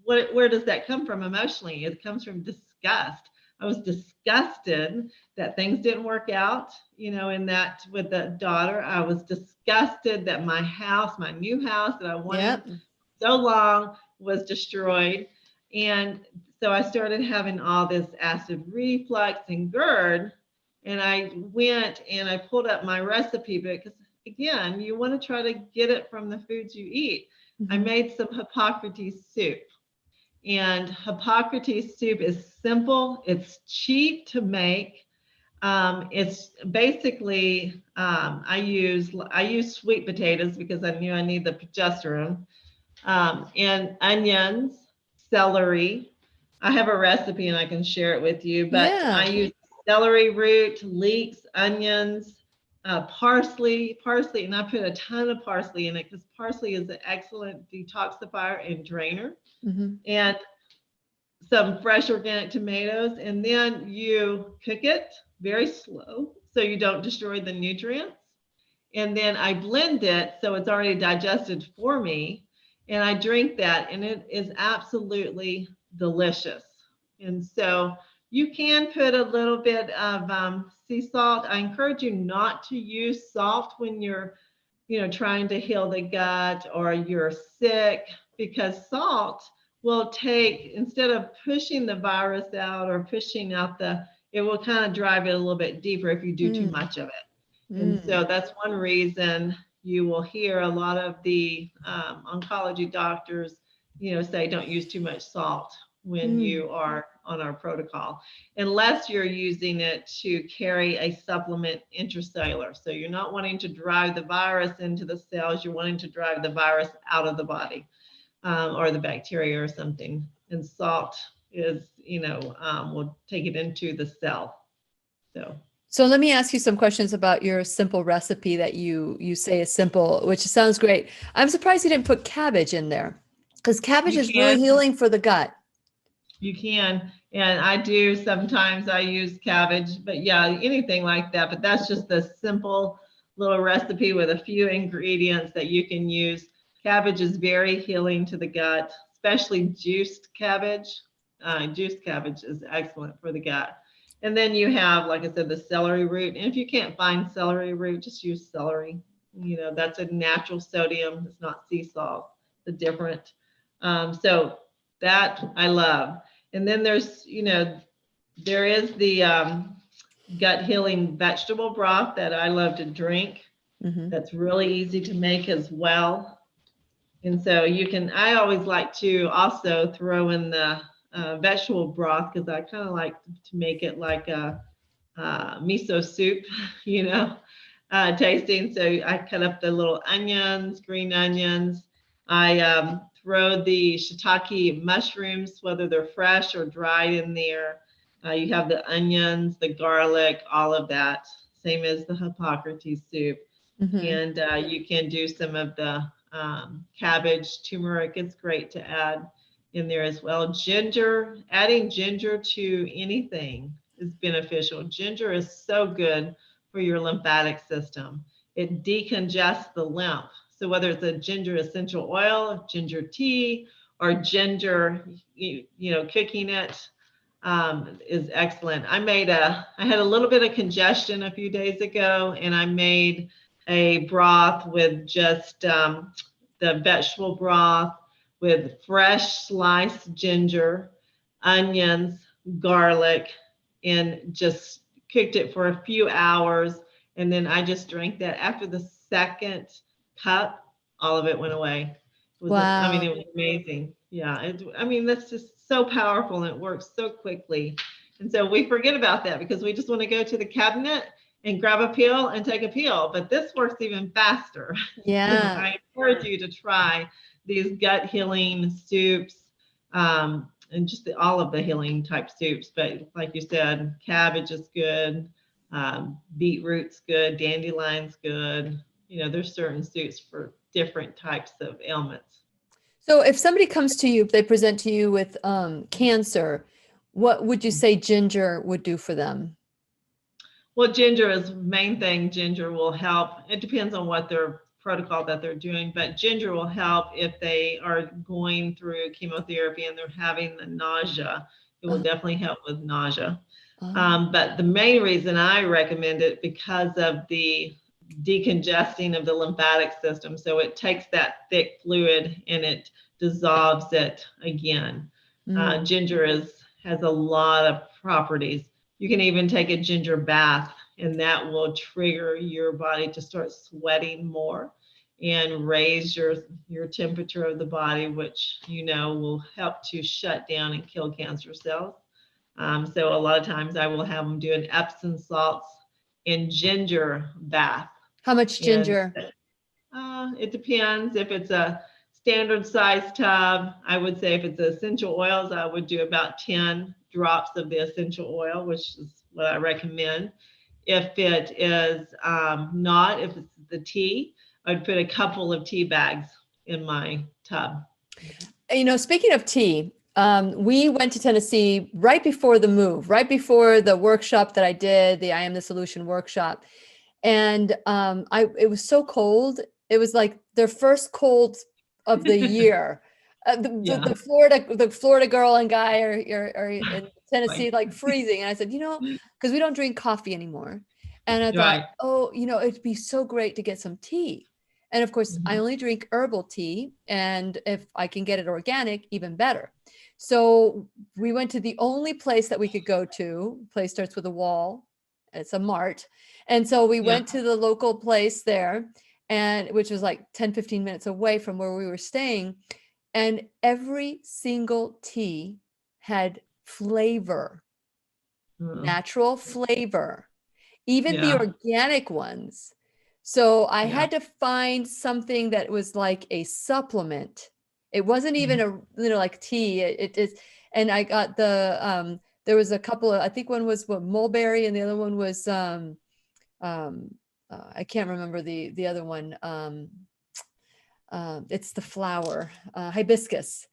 where does that come from emotionally? It comes from disgust. I was disgusted that things didn't work out, you know, in that with the daughter. I was disgusted that my house, my new house that I wanted so long, was destroyed. And so I started having all this acid reflux and GERD. And I went and I pulled up my recipe because, again, you want to try to get it from the foods you eat. Mm-hmm. I made some Hippocrates soup. And Hippocrates soup is simple. It's cheap to make. It's basically, I use sweet potatoes because I knew I need the progesterone, and onions, celery. I have a recipe and I can share it with you, but I use celery root, leeks, onions, parsley, and I put a ton of parsley in it because parsley is an excellent detoxifier and drainer. Mm-hmm. And some fresh organic tomatoes, and then you cook it very slow so you don't destroy the nutrients. And then I blend it so it's already digested for me, and I drink that, and it is absolutely delicious. And so you can put a little bit of sea salt. I encourage you not to use salt when you're, you know, trying to heal the gut or you're sick, because salt will take, instead of pushing the virus out or pushing out it will kind of drive it a little bit deeper if you do too much of it. And so that's one reason you will hear a lot of the oncology doctors, you know, say don't use too much salt when you are on our protocol, unless you're using it to carry a supplement intracellular. So you're not wanting to drive the virus into the cells, you're wanting to drive the virus out of the body. Or the bacteria or something. And salt is, you know, will take it into the cell. So let me ask you some questions about your simple recipe that you say is simple, which sounds great. I'm surprised you didn't put cabbage in there, because cabbage is really healing for the gut. You can, and I do sometimes. I use cabbage, but yeah, anything like that. But that's just a simple little recipe with a few ingredients that you can use. Cabbage is very healing to the gut, especially juiced cabbage. Juiced cabbage is excellent for the gut. And then you have, like I said, the celery root. And if you can't find celery root, just use celery. You know, that's a natural sodium. It's not sea salt. It's different. So that I love. And then there's, you know, there is the gut healing vegetable broth that I love to drink. Mm-hmm. That's really easy to make as well. And so you can, I always like to also throw in the vegetable broth, because I kind of like to make it like a miso soup, you know, tasting. So I cut up the little onions, green onions. I throw the shiitake mushrooms, whether they're fresh or dried, in there. You have the onions, the garlic, all of that, same as the Hippocrates soup. Mm-hmm. And you can do some of the cabbage, turmeric is great to add in there as well. Ginger, adding ginger to anything is beneficial. Ginger is so good for your lymphatic system. It decongests the lymph. So whether it's a ginger essential oil, ginger tea, or ginger, cooking it is excellent. I had a little bit of congestion a few days ago, and I made a broth with just the vegetable broth with fresh sliced ginger, onions, garlic, and just cooked it for a few hours. And then I just drank that. After the second cup, all of it went away. It was amazing. Yeah. That's just so powerful, and it works so quickly. And so we forget about that because we just want to go to the cabinet and grab a pill and take a pill. But this works even faster. Yeah. I encourage you to try these gut healing soups, and just all of the healing type soups. But like you said, cabbage is good, beetroot's good, dandelion's good. There's certain soups for different types of ailments. So if somebody comes to you, if they present to you with cancer, what would you say ginger would do for them? Well, ginger is the main thing. Ginger will help. It depends on what their protocol that they're doing, but ginger will help if they are going through chemotherapy and they're having the nausea. It will definitely help with nausea. But the main reason I recommend it because of the decongesting of the lymphatic system. So it takes that thick fluid and it dissolves it again. Ginger has a lot of properties. You can even take a ginger bath, and that will trigger your body to start sweating more and raise your temperature of the body, which will help to shut down and kill cancer cells. So a lot of times I will have them do an Epsom salts and ginger bath. How much ginger? It depends. If it's a standard size tub, I would say if it's essential oils, I would do about 10 drops of the essential oil, which is what I recommend. If it is if it's the tea, I'd put a couple of tea bags in my tub. Speaking of tea, we went to Tennessee right before the move, right before the workshop that I did, the I Am the Solution workshop. And it was so cold. It was like their first cold of the year. The Florida girl and guy are in Tennessee, like freezing. And I said, because we don't drink coffee anymore. And I thought, it'd be so great to get some tea. And of course, I only drink herbal tea. And if I can get it organic, even better. So we went to the only place that we could go to. Place starts with a wall. It's a mart. And so we went to the local place there, and which was like 10, 15 minutes away from where we were staying. And every single tea had flavor, natural flavor, even the organic ones. So I had to find something that was like a supplement. It wasn't even like tea. It is. And I got the, there was a couple of, I think one was mulberry and the other one was, I can't remember the other one. It's the flower, hibiscus.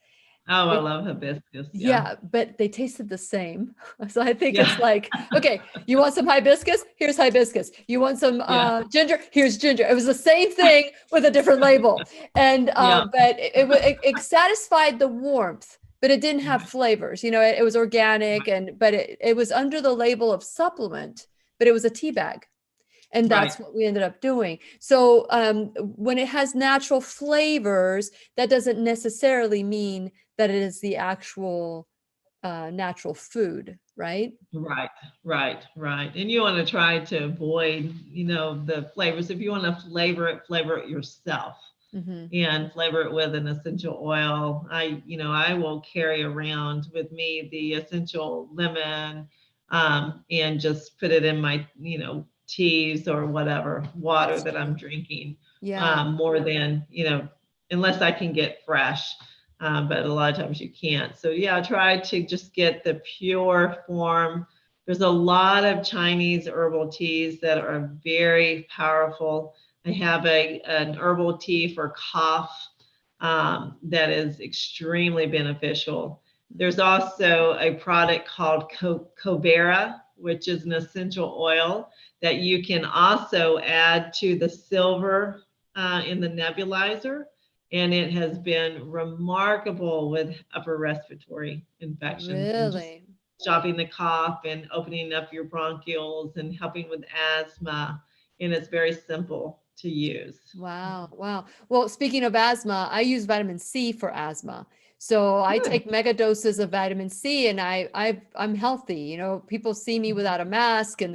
Oh, I love hibiscus. Yeah, but they tasted the same. So I think it's like, okay, you want some hibiscus? Here's hibiscus. You want some ginger? Here's ginger. It was the same thing with a different label. And but it satisfied the warmth, but it didn't have flavors. It was organic, but it was under the label of supplement, but it was a tea bag. And that's what we ended up doing. So when it has natural flavors, that doesn't necessarily mean that it is the actual natural food, right? Right. And you want to try to avoid, the flavors. If you want to flavor it yourself and flavor it with an essential oil. I will carry around with me the essential lemon and just put it in my, teas or whatever water that I'm drinking, more than, unless I can get fresh, but a lot of times you can't. So try to just get the pure form. There's a lot of Chinese herbal teas that are very powerful. I have an herbal tea for cough that is extremely beneficial. There's also a product called Cobera, which is an essential oil that you can also add to the silver in the nebulizer. And it has been remarkable with upper respiratory infections and just Really? stopping the cough and opening up your bronchioles and helping with asthma. And it's very simple to use. Wow. Wow. Well, speaking of asthma, I use vitamin C for asthma. So I Good. take mega doses of vitamin C and I'm healthy. People see me without a mask and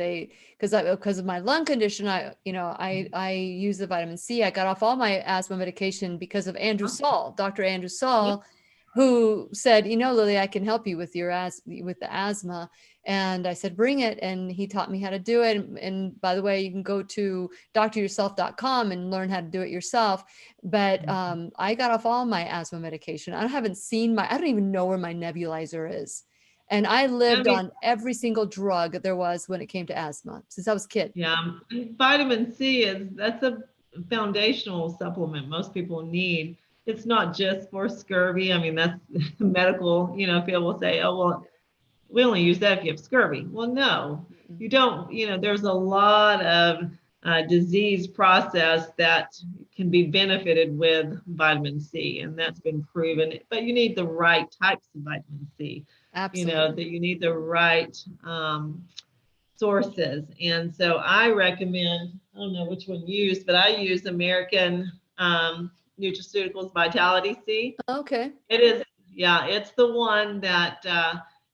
because of my lung condition, I use the vitamin C. I got off all my asthma medication because of Dr. Andrew Yep. Saul, who said, Lily, I can help you with with the asthma. And I said, bring it. And he taught me how to do it. And by the way, you can go to dryourself.com and learn how to do it yourself. But I got off all my asthma medication. I don't even know where my nebulizer is. And I I lived mean, on every single drug there was when it came to asthma since I was a kid. yeah, vitamin C that's a foundational supplement most people need. It's not just for scurvy. I mean, that's medical, field will say, oh, well, we only use that if you have scurvy. Well, no, you don't. There's a lot of disease process that can be benefited with vitamin C, and that's been proven. But you need the right types of vitamin C. Absolutely. That you need the right sources. And so I recommend, I don't know which one you use, but I use American Nutraceuticals Vitality C. Okay. It is, yeah, it's the one that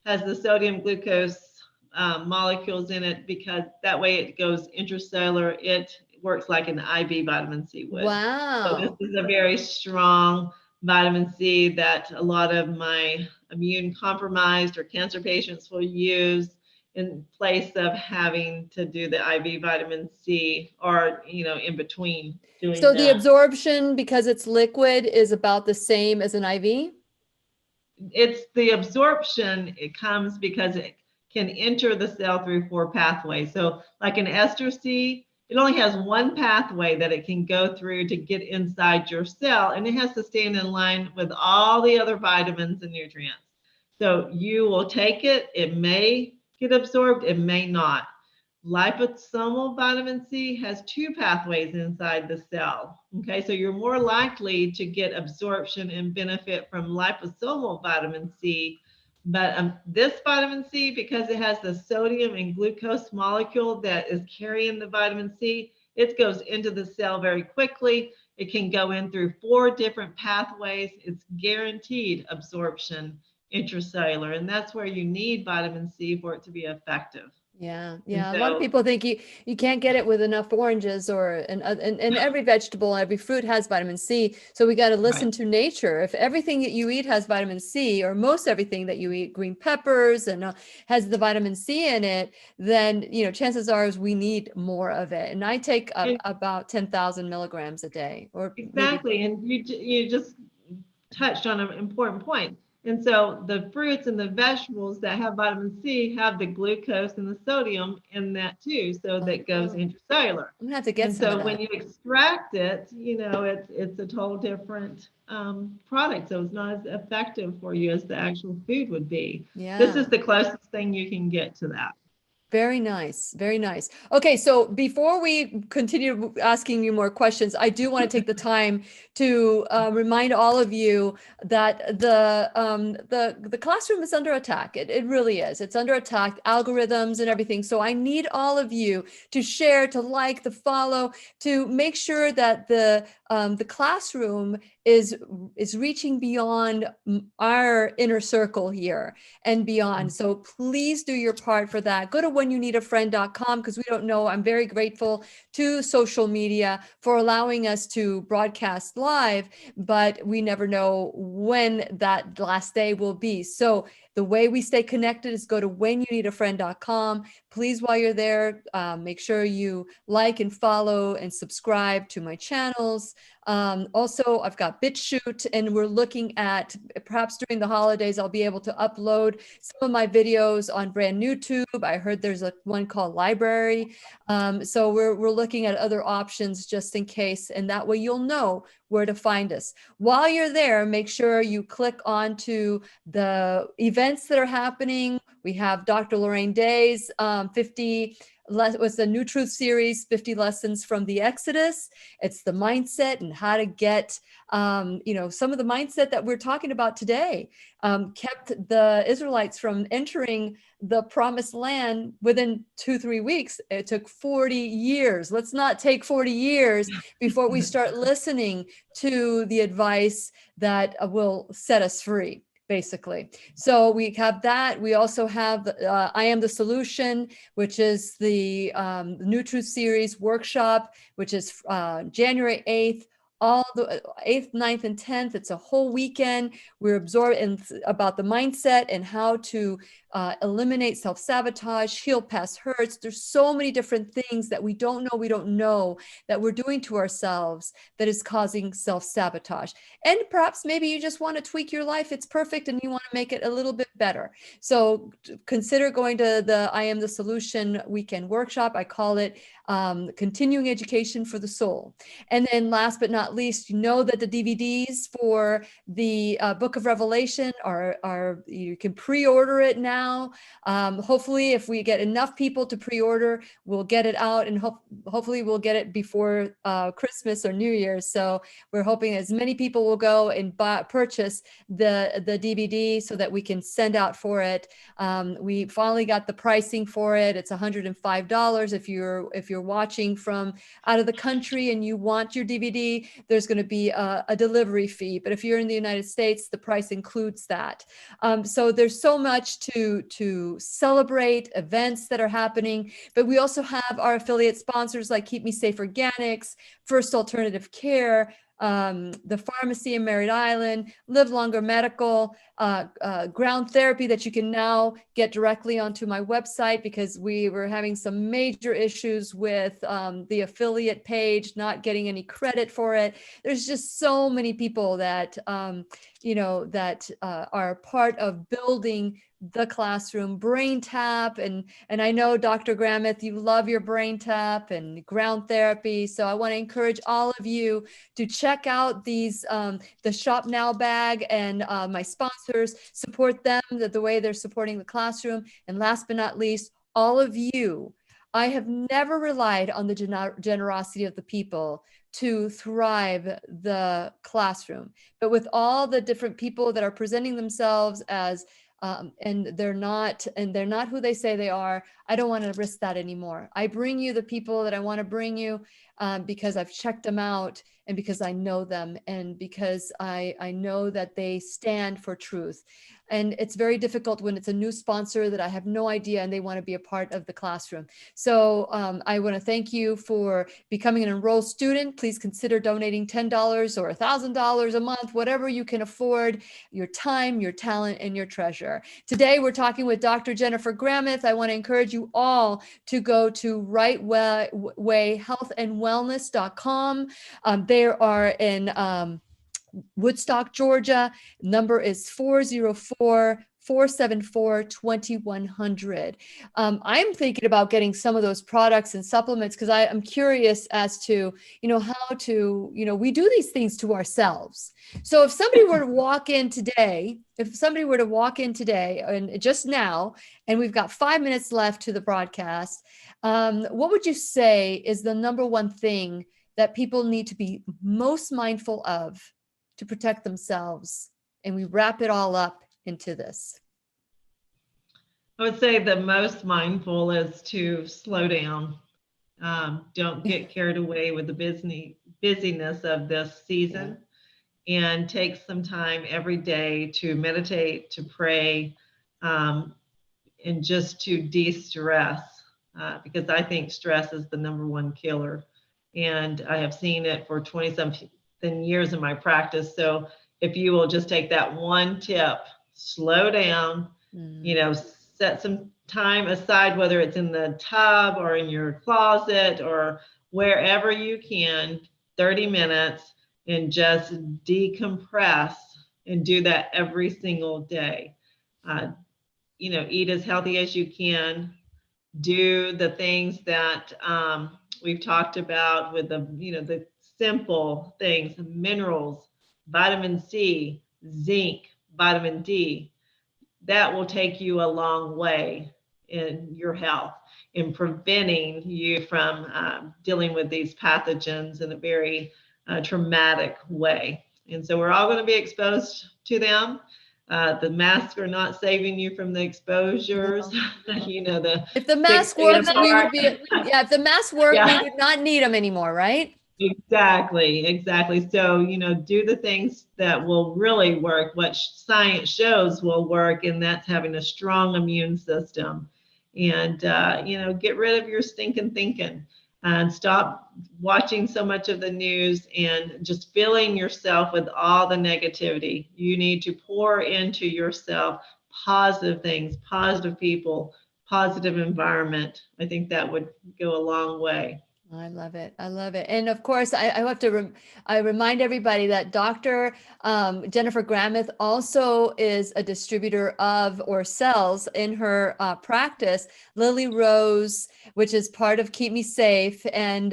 has the sodium glucose molecules in it because that way it goes intracellular. It works like an IV vitamin C would. So this Wow. is a very strong vitamin C that a lot of my immune compromised or cancer patients will use in place of having to do the IV vitamin C or, in between doing So the that. absorption, because it's liquid, is about the same as an IV? It's the absorption, it comes because it can enter the cell through 4 pathways. So like an ester C, it only has one pathway that it can go through to get inside your cell, and it has to stand in line with all the other vitamins and nutrients. So you will take it, it may get absorbed, it may not. Liposomal vitamin C has 2 pathways inside the cell. Okay, so you're more likely to get absorption and benefit from liposomal vitamin C. But this vitamin C, because it has the sodium and glucose molecule that is carrying the vitamin C, it goes into the cell very quickly. It can go in through 4 different pathways. It's guaranteed absorption intracellular, and that's where you need vitamin C for it to be effective. Yeah, And yeah. A lot of so, people think you can't get it with enough oranges and every vegetable, every fruit has vitamin C. So we got to right. listen to nature. If everything that you eat has vitamin C, or most everything that you eat, green peppers and has the vitamin C in it, then chances are is we need more of it. And I take And about 10,000 milligrams a day, or maybe. exactly. And you just touched on an important point. And so the fruits and the vegetables that have vitamin C have the glucose and the sodium in that too. So that goes Oh, intracellular. I'm gonna have to get And some of so when that. you extract it, it's a total different product. So it's not as effective for you as the actual food would be. This Yeah. is the closest thing you can get to that. Very nice. Very nice. Okay, so before we continue asking you more questions, I do want to take the time to remind all of you that the classroom is under attack. It really is. It's under attack, algorithms and everything. So I need all of you to share, to like, to follow, to make sure that the classroom is reaching beyond our inner circle here and beyond. So please do your part for that. Go to whenyounneedafriend.com because we don't know. I'm very grateful to social media for allowing us to broadcast live, but we never know when that last day will be. So the way we stay connected is go to whenyounneedafriend.com. please, while you're there, make sure you like and follow and subscribe to my channels. Also, I've got BitChute, and we're looking at perhaps during the holidays, I'll be able to upload some of my videos on brand new tube. I heard there's one called Library. So we're looking at other options just in case, and that way you'll know where to find us. While you're there, make sure you click onto the events that are happening. We have Dr. Lorraine Day's 50 was the New Truth series, 50 lessons from the Exodus. It's the mindset and how to get, some of the mindset that we're talking about today kept the Israelites from entering the promised land within 2-3 weeks. It took 40 years. Let's not take 40 years before we start listening to the advice that will set us free, basically. So we have that. We also have I Am the Solution, which is the New Truth Series workshop, which is January 8th. All the 8th, 9th, and 10th. It's a whole weekend. We're absorbing about the mindset and how to eliminate self-sabotage, heal past hurts. There's so many different things that we don't know that we're doing to ourselves that is causing self-sabotage. And perhaps maybe you just want to tweak your life. It's perfect and you want to make it a little bit better. So consider going to the I Am the Solution weekend workshop. I call it Continuing Education for the Soul. And then last but not least, you know that the DVDs for the Book of Revelation are you can pre-order it now. Hopefully, if we get enough people to pre-order, we'll get it out, and hopefully we'll get it before Christmas or New Year's. So we're hoping as many people will go and purchase the DVD so that we can send out for it. We finally got the pricing for it. It's $105 if you're watching from out of the country and you want your DVD. There's going to be a delivery fee, but if you're in the United States, the price includes that. So there's so much to celebrate, events that are happening, but we also have our affiliate sponsors like Keep Me Safe Organics, First Alternative Care, the pharmacy in Merritt Island, Live Longer Medical, ground therapy that you can now get directly onto my website because we were having some major issues with the affiliate page, not getting any credit for it. There's just so many people that, are part of building the classroom. Brain Tap, and I know Dr. Gramith, you love your Brain Tap and ground therapy. So I want to encourage all of you to check out these, the Shop Now bag and my sponsors, support them the way they're supporting the classroom. And last but not least, all of you, I have never relied on the generosity of the people to thrive the classroom, but with all the different people that are presenting themselves as and they're not who they say they are, I don't want to risk that anymore. I bring you the people that I want to bring you because I've checked them out and because I know them and because I know that they stand for truth. And it's very difficult when it's a new sponsor that I have no idea and they want to be a part of the classroom. So I want to thank you for becoming an enrolled student. Please consider donating $10 or $1,000 a month, whatever you can afford, your time, your talent, and your treasure. Today, we're talking with Dr. Jennifer Gramith. I want to encourage you all to go to rightwayhealthandwellness.com. They are in Woodstock, Georgia. Number is 404-474-2100. I'm thinking about getting some of those products and supplements because I'm curious as to, how to, we do these things to ourselves. So if somebody were to walk in today, and just now, and we've got 5 minutes left to the broadcast, what would you say is the number one thing that people need to be most mindful of to protect themselves? And we wrap it all up into this. I would say the most mindful is to slow down. Don't get carried away with the busyness of this season, and take some time every day to meditate, to pray, and just to de-stress, because I think stress is the number one killer. And I have seen it for 20-something years in my practice. So if you will just take that one tip, slow down, set some time aside, whether it's in the tub or in your closet or wherever you can, 30 minutes, and just decompress, and do that every single day. Eat as healthy as you can. Do the things that we've talked about with the simple things, minerals, vitamin C, zinc, vitamin D. That will take you a long way in your health, in preventing you from dealing with these pathogens in a very traumatic way. And so we're all going to be exposed to them. The masks are not saving you from the exposures. No. If the mask works, we would be, if the mask worked, Yeah. we would not need them anymore, right? Exactly. So, do the things that will really work, what science shows will work, and that's having a strong immune system. And, get rid of your stinking thinking and stop watching so much of the news and just filling yourself with all the negativity. You need to pour into yourself positive things, positive people, positive environment. I think that would go a long way. I love it. I love it. And of course, I have to I remind everybody that Dr. Jennifer Gramith also is a distributor of or sells in her practice Lily Rose, which is part of Keep Me Safe. And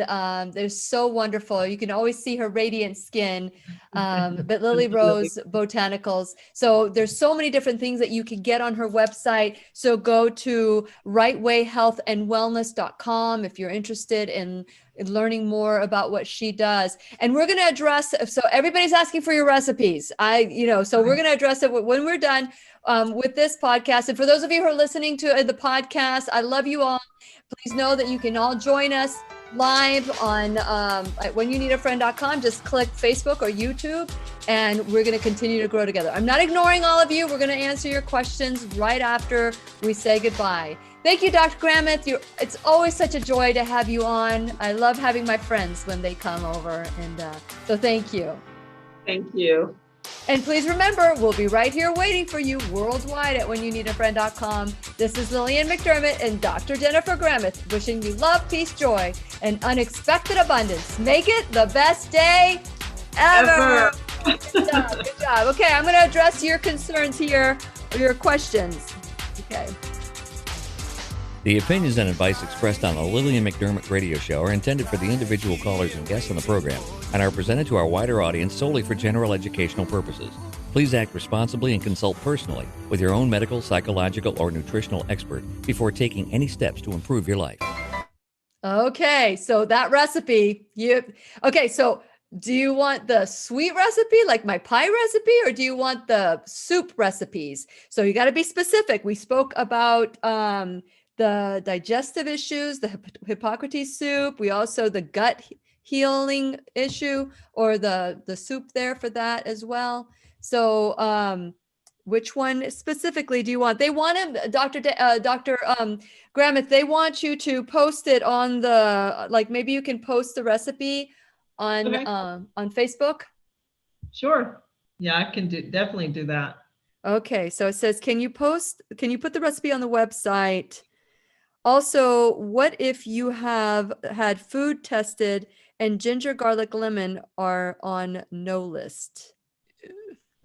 they're so wonderful. You can always see her radiant skin, but Lily Rose Botanicals. So there's so many different things that you can get on her website. So go to rightwayhealthandwellness.com if you're interested in learning more about what she does. And we're going to address, so everybody's asking for your recipes. So we're going to address it when we're done with this podcast. And for those of you who are listening to the podcast, I love you all. Please know that you can all join us live on at whenyouneedafriend.com. Just click Facebook or YouTube, and we're going to continue to grow together. I'm not ignoring all of you. We're going to answer your questions right after we say goodbye. Thank you, Dr. Gramith. It's always such a joy to have you on. I love having my friends when they come over, and so thank you. Thank you. And please remember, we'll be right here waiting for you worldwide at whenyouneedafriend.com. This is Lillian McDermott and Dr. Jennifer Gramith wishing you love, peace, joy, and unexpected abundance. Make it the best day ever. Good job. Good job. Okay, I'm going to address your concerns here, or your questions. Okay. The opinions and advice expressed on the Lillian McDermott radio show are intended for the individual callers and guests on the program and are presented to our wider audience solely for general educational purposes. Please act responsibly and consult personally with your own medical, psychological, or nutritional expert before taking any steps to improve your life. Okay, so that recipe, so do you want the sweet recipe, like my pie recipe, or do you want the soup recipes? So you got to be specific. We spoke about the digestive issues, the Hippocrates soup. We also the gut healing issue, or the soup there for that as well. So which one specifically do you want? They want him, Dr. Gramith, they want you to post it on maybe you can post the recipe on Facebook. Sure. Yeah, I can definitely do that. Okay. So it says, can you put the recipe on the website? Also, what if you have had food tested and ginger, garlic, lemon are on no list?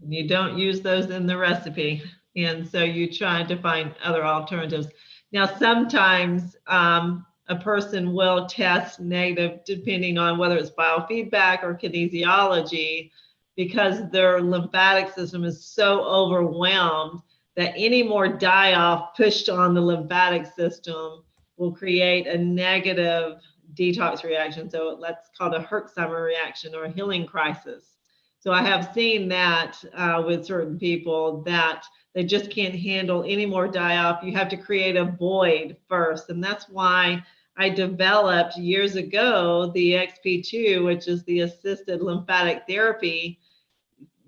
You don't use those in the recipe. And so you try to find other alternatives. Now, sometimes a person will test negative depending on whether it's biofeedback or kinesiology, because their lymphatic system is so overwhelmed that any more die-off pushed on the lymphatic system will create a negative detox reaction. So that's called a Herxheimer reaction or a healing crisis. So I have seen that with certain people, that they just can't handle any more die-off. You have to create a void first. And that's why I developed years ago the XP2, which is the assisted lymphatic therapy.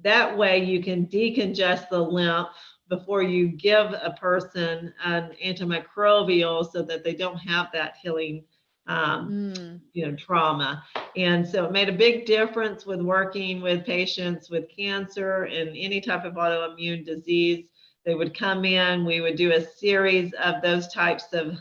That way you can decongest the lymph before you give a person an antimicrobial, so that they don't have that healing trauma. And so it made a big difference with working with patients with cancer and any type of autoimmune disease, They would come in, we would do a series of those types of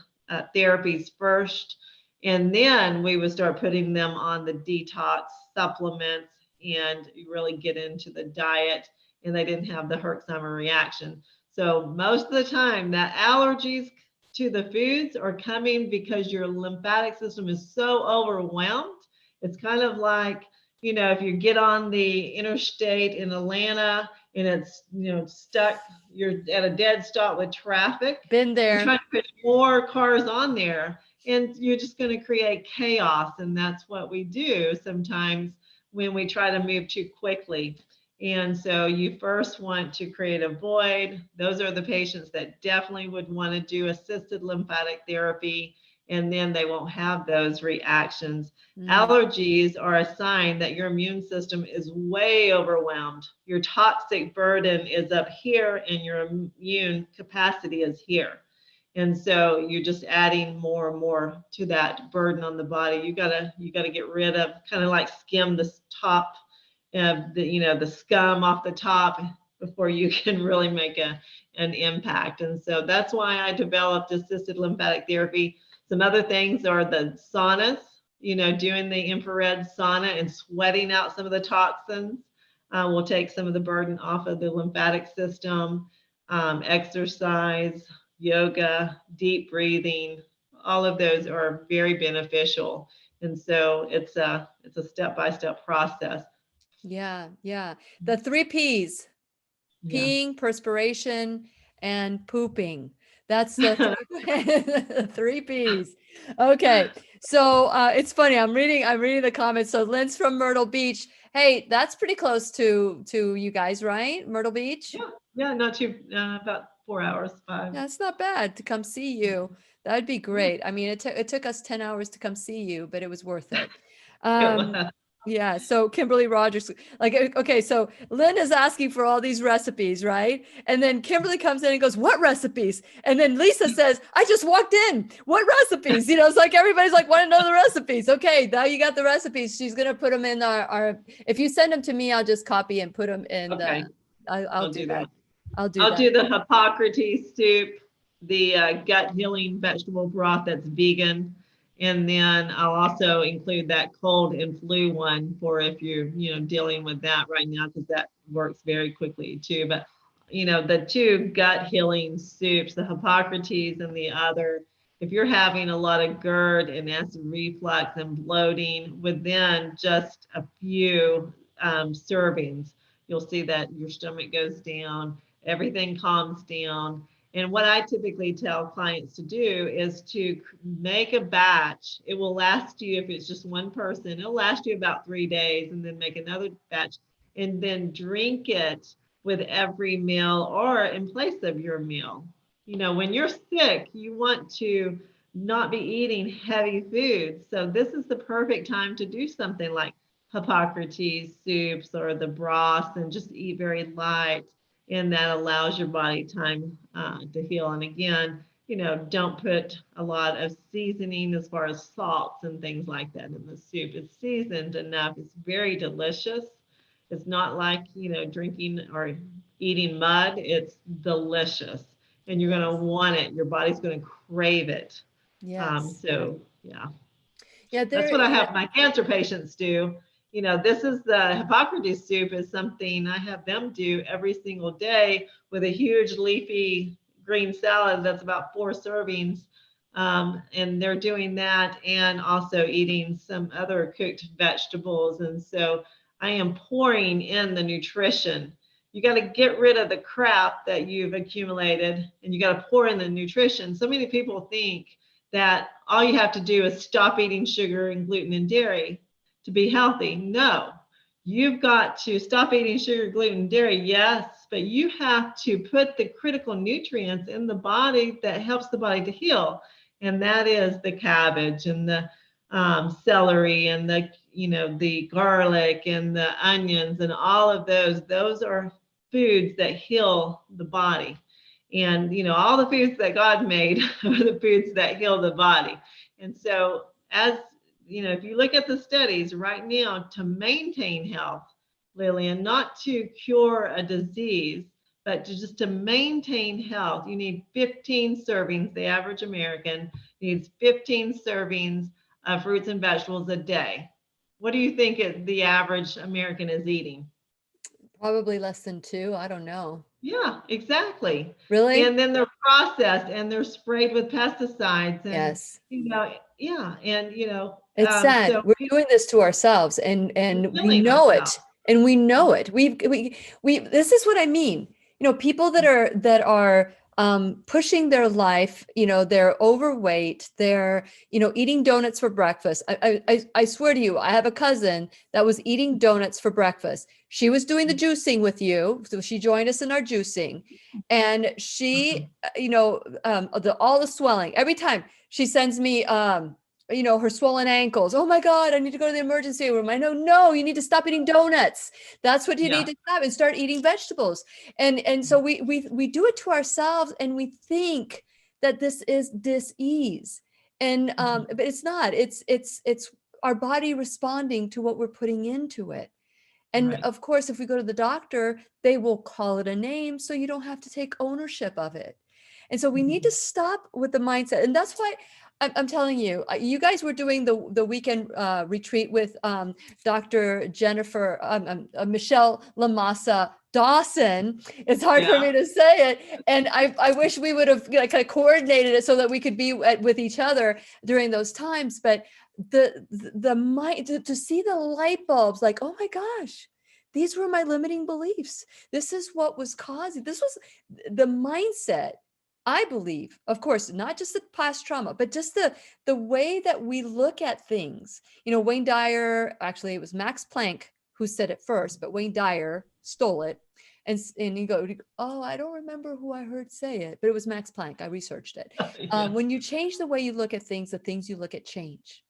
therapies first, and then we would start putting them on the detox supplements and really get into the diet, and they didn't have the Herxheimer reaction. So most of the time, that allergies to the foods are coming because your lymphatic system is so overwhelmed. It's kind of like, if you get on the interstate in Atlanta and it's, stuck, you're at a dead stop with traffic. Been You're there. trying to put more cars on there, and you're just going to create chaos. And that's what we do sometimes when we try to move too quickly. And so you first want to create a void. Those are the patients that definitely would want to do assisted lymphatic therapy, and then they won't have those reactions. Allergies are a sign that your immune system is way overwhelmed. Your toxic burden is up here and your immune capacity is here. And so you're just adding more and more to that burden on the body. You gotta get rid of, kind of like skim the top of the scum off the top before you can really make an impact. And so that's why I developed assisted lymphatic therapy. Some other things are the saunas, doing the infrared sauna and sweating out some of the toxins will take some of the burden off of the lymphatic system. Exercise, yoga, deep breathing, all of those are very beneficial. And so it's a step-by-step process. Yeah. The 3 P's: peeing, perspiration, and pooping. That's the 3 P's. Okay. So it's funny. I'm reading the comments. So Lynn's from Myrtle Beach. Hey, that's pretty close to you guys, right? Myrtle Beach? Yeah, not too, about 4 hours, 5. That's not bad to come see you. That'd be great. I mean, it took us 10 hours to come see you, but it was worth it. Yeah. So Kimberly Rogers, okay. So Lynn is asking for all these recipes, right? And then Kimberly comes in and goes, "What recipes?" And then Lisa says, "I just walked in. What recipes?" It's like everybody's like, want to know the recipes. Okay. Now you got the recipes. She's going to put them in our, if you send them to me, I'll just copy and put them in. Okay. I'll do that. I'll do the Hippocrates soup, the gut healing vegetable broth that's vegan. And then I'll also include that cold and flu one for if you're, dealing with that right now, because that works very quickly too. But, the 2 gut healing soups, the Hippocrates and the other, if you're having a lot of GERD and acid reflux and bloating, within just a few servings, you'll see that your stomach goes down, everything calms down. And what I typically tell clients to do is to make a batch. It will last you, if it's just one person, it'll last you about 3 days, and then make another batch and then drink it with every meal or in place of your meal. When you're sick, you want to not be eating heavy foods. So this is the perfect time to do something like Hippocrates soups or the broths, and just eat very light. And that allows your body time to heal. And again, don't put a lot of seasoning as far as salts and things like that in the soup. It's seasoned enough. It's very delicious. It's not like, drinking or eating mud. It's delicious. And you're going to want it. Your body's going to crave it. Yes. Yeah, that's what I have my cancer patients do. This is the Hippocrates soup is something I have them do every single day with a huge leafy green salad that's about 4 servings. And they're doing that and also eating some other cooked vegetables. And so I am pouring in the nutrition. You got to get rid of the crap that you've accumulated, and you got to pour in the nutrition. So many people think that all you have to do is stop eating sugar and gluten and dairy to be healthy. No, you've got to stop eating sugar, gluten, dairy, yes, but you have to put the critical nutrients in the body that helps the body to heal. And that is the cabbage and the celery and the garlic and the onions and all of those. Those are foods that heal the body. And, all the foods that God made are the foods that heal the body. And so if you look at the studies right now, to maintain health, Lillian, not to cure a disease, But just to maintain health, you need 15 servings. The average American needs 15 servings of fruits and vegetables a day. What do you think the average American is eating? Probably less than 2. I don't know. Yeah, exactly. Really? And then they're processed and they're sprayed with pesticides and, Yes. yeah. And, It's sad. so We're doing this to ourselves and we're we killing know ourselves. it. And we know it. We this is what I mean. People that are pushing their life, they're overweight, they're, eating donuts for breakfast. I swear to you, I have a cousin that was eating donuts for breakfast. She was doing the juicing with you. So she joined us in our juicing. And she, all the swelling, every time she sends me her swollen ankles. Oh my God, I need to go to the emergency room. I know, no, you need to stop eating donuts. That's what you Yeah. need to stop and start eating vegetables. And so we do it to ourselves and we think that this is dis-ease. And but it's not. It's our body responding to what we're putting into it. And Right. of course, if we go to the doctor, they will call it a name so you don't have to take ownership of it. And so we need to stop with the mindset. And that's why I'm telling you, you guys were doing the weekend retreat with Dr. Jennifer, Michelle Lamassa Dawson. It's hard for Yeah. me to say it. And I wish we would have kind of coordinated it so that we could be with each other during those times. But the mind to see the light bulbs, like, oh my gosh, these were my limiting beliefs. This is what was causing, this was the mindset. I believe, of course, not just the past trauma, but just the way that we look at things. Wayne Dyer, actually, it was Max Planck who said it first, but Wayne Dyer stole it. And you go, oh, I don't remember who I heard say it, but it was Max Planck. I researched it. Yeah. When you change the way you look at things, the things you look at change.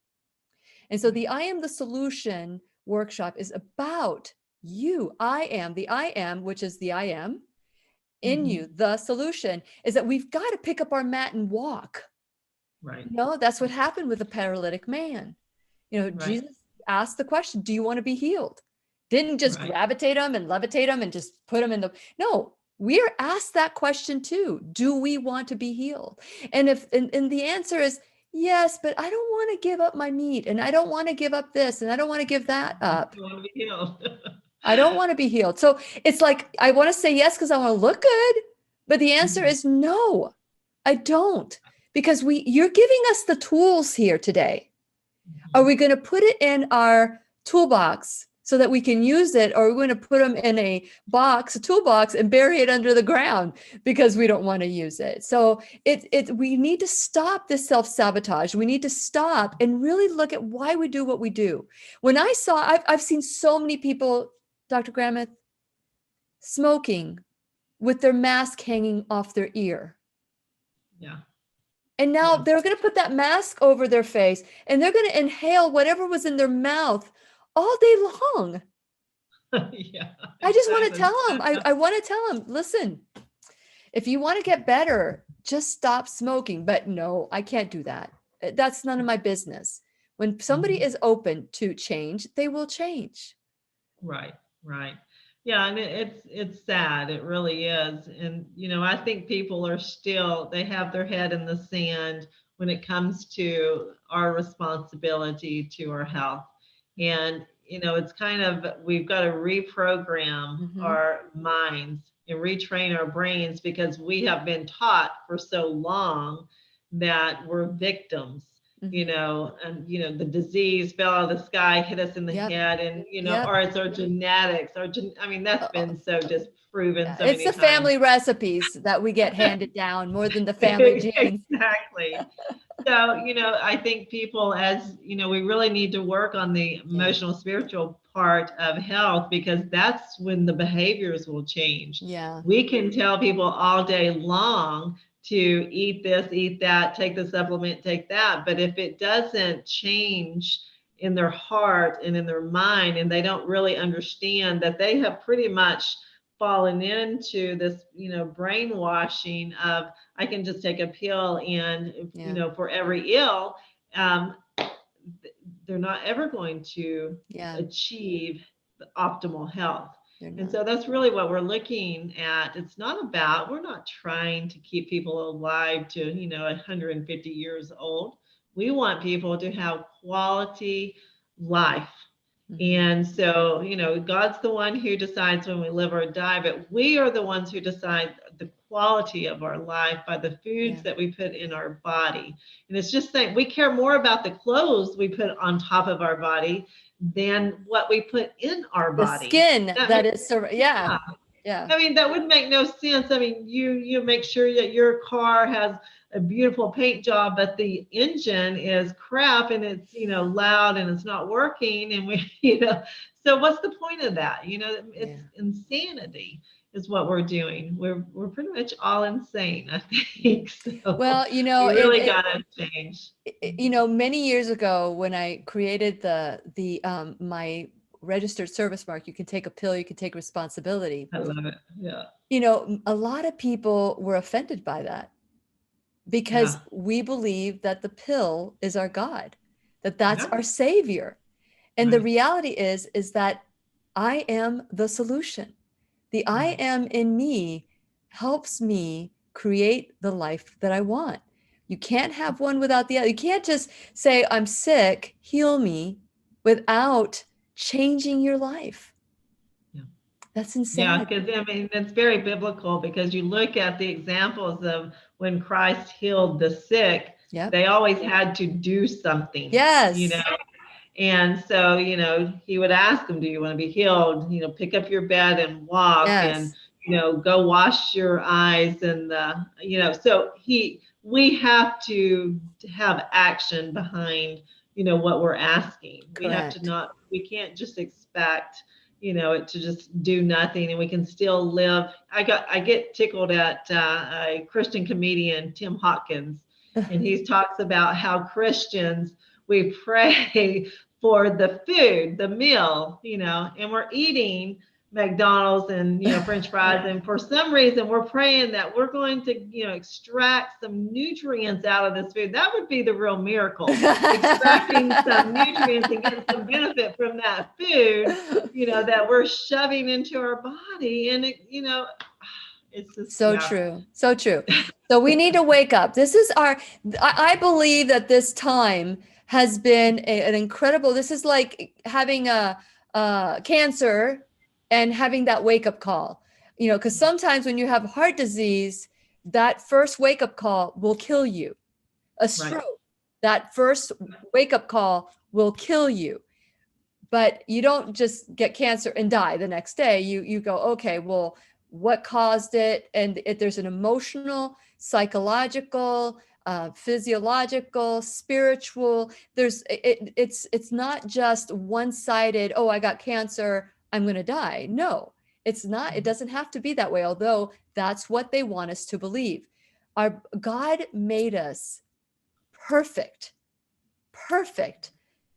And so the I Am the Solution workshop is about you. I am, which is the I am in you. The solution is that we've got to pick up our mat and walk. Right. That's what happened with the paralytic man. Right. Jesus asked the question, do you want to be healed? Didn't just Right. gravitate him and levitate him and just put him in no, we're asked that question too. Do we want to be healed? And and the answer is yes, but I don't want to give up my meat, and I don't want to give up this, and I don't want to give that up. You want to be healed. I don't want to be healed. So it's like, I want to say yes because I want to look good. But the answer is no, I don't. Because you're giving us the tools here today. Are we going to put it in our toolbox so that we can use it? Or are we going to put them in a toolbox, and bury it under the ground because we don't want to use it? So we need to stop this self-sabotage. We need to stop and really look at why we do what we do. When I've seen so many people, Dr. Gramith, smoking with their mask hanging off their ear. Yeah. And now they're going to put that mask over their face and they're going to inhale whatever was in their mouth all day long. Yeah. I just want to tell them, I want to tell them, listen, if you want to get better, just stop smoking. But no, I can't do that. That's none of my business. When somebody is open to change, they will change. Right. Right. Yeah, and it's sad. It really is. And I think people are still, they have their head in the sand when it comes to our responsibility to our health. And it's kind of, we've got to reprogram our minds and retrain our brains, because we have been taught for so long that we're victims. And the disease fell out of the sky, hit us in the head, and or it's our genetics, that's been so disproven so many times. It's the family recipes that we get handed down more than the family genes. Exactly. So I think people, as we really need to work on the emotional, spiritual part of health, because that's when the behaviors will change. Yeah. We can tell people all day long to eat this, eat that, take the supplement, take that. But if it doesn't change in their heart and in their mind, and they don't really understand that they have pretty much fallen into this, brainwashing of, I can just take a pill and, for every ill, they're not ever going to achieve the optimal health. They're And not. so that's really what we're looking at. We're not trying to keep people alive to, 150 years old. We want people to have quality life. Mhm. And so, God's the one who decides when we live or die, but we are the ones who decide the quality of our life by the foods Yeah. that we put in our body. And it's just saying we care more about the clothes we put on top of our body than what we put in our The body. skin That that makes, is, yeah, yeah. yeah, I mean, that would make no sense. I mean, you make sure that your car has a beautiful paint job, but the engine is crap and it's, loud and it's not working. And we, so what's the point of that? It's insanity is what we're doing. We're pretty much all insane, I think. So well, we really gotta change. many years ago when I created the my registered service mark, you can take a pill, you can take responsibility. I love it. Yeah. A lot of people were offended by that because Yeah. we believe that the pill is our God, that that's Yeah. our savior. And the Right. reality is that I am the solution. The I Right. am in me helps me create the life that I want. You can't have one without the other. You can't just say, I'm sick, heal me, without changing your life. Yeah. That's Yeah, insanity. because I mean, it's very biblical because you look at the examples of when Christ healed the sick, Yep. they always had to do something, Yes. And so, he would ask them, do you want to be healed? Pick up your bed and walk and, Yes. go wash your eyes. And, so we have to have action behind, what we're asking. Correct. We can't just expect, it to just do nothing and we can still live. I get tickled at a Christian comedian, Tim Hawkins, and he talks about how Christians, we pray for the food, the meal, and we're eating McDonald's and, French fries. And for some reason, we're praying that we're going to, extract some nutrients out of this food. That would be the real miracle, extracting some nutrients and getting some benefit from that food, that we're shoving into our body. And, it's just, So true. So true. So we need to wake up. This is I believe that this time has been an incredible, this is like having a cancer and having that wake up call, because sometimes when you have heart disease, that first wake up call will kill you. A stroke, right. that first wake up call will kill you. But you don't just get cancer and die the next day. You go, okay, well, what caused it? And there's an emotional, psychological, physiological, spiritual. It's not just one-sided. Oh, I got cancer, I'm going to die. No, it's not. It doesn't have to be that way. Although that's what they want us to believe. Our God made us perfect,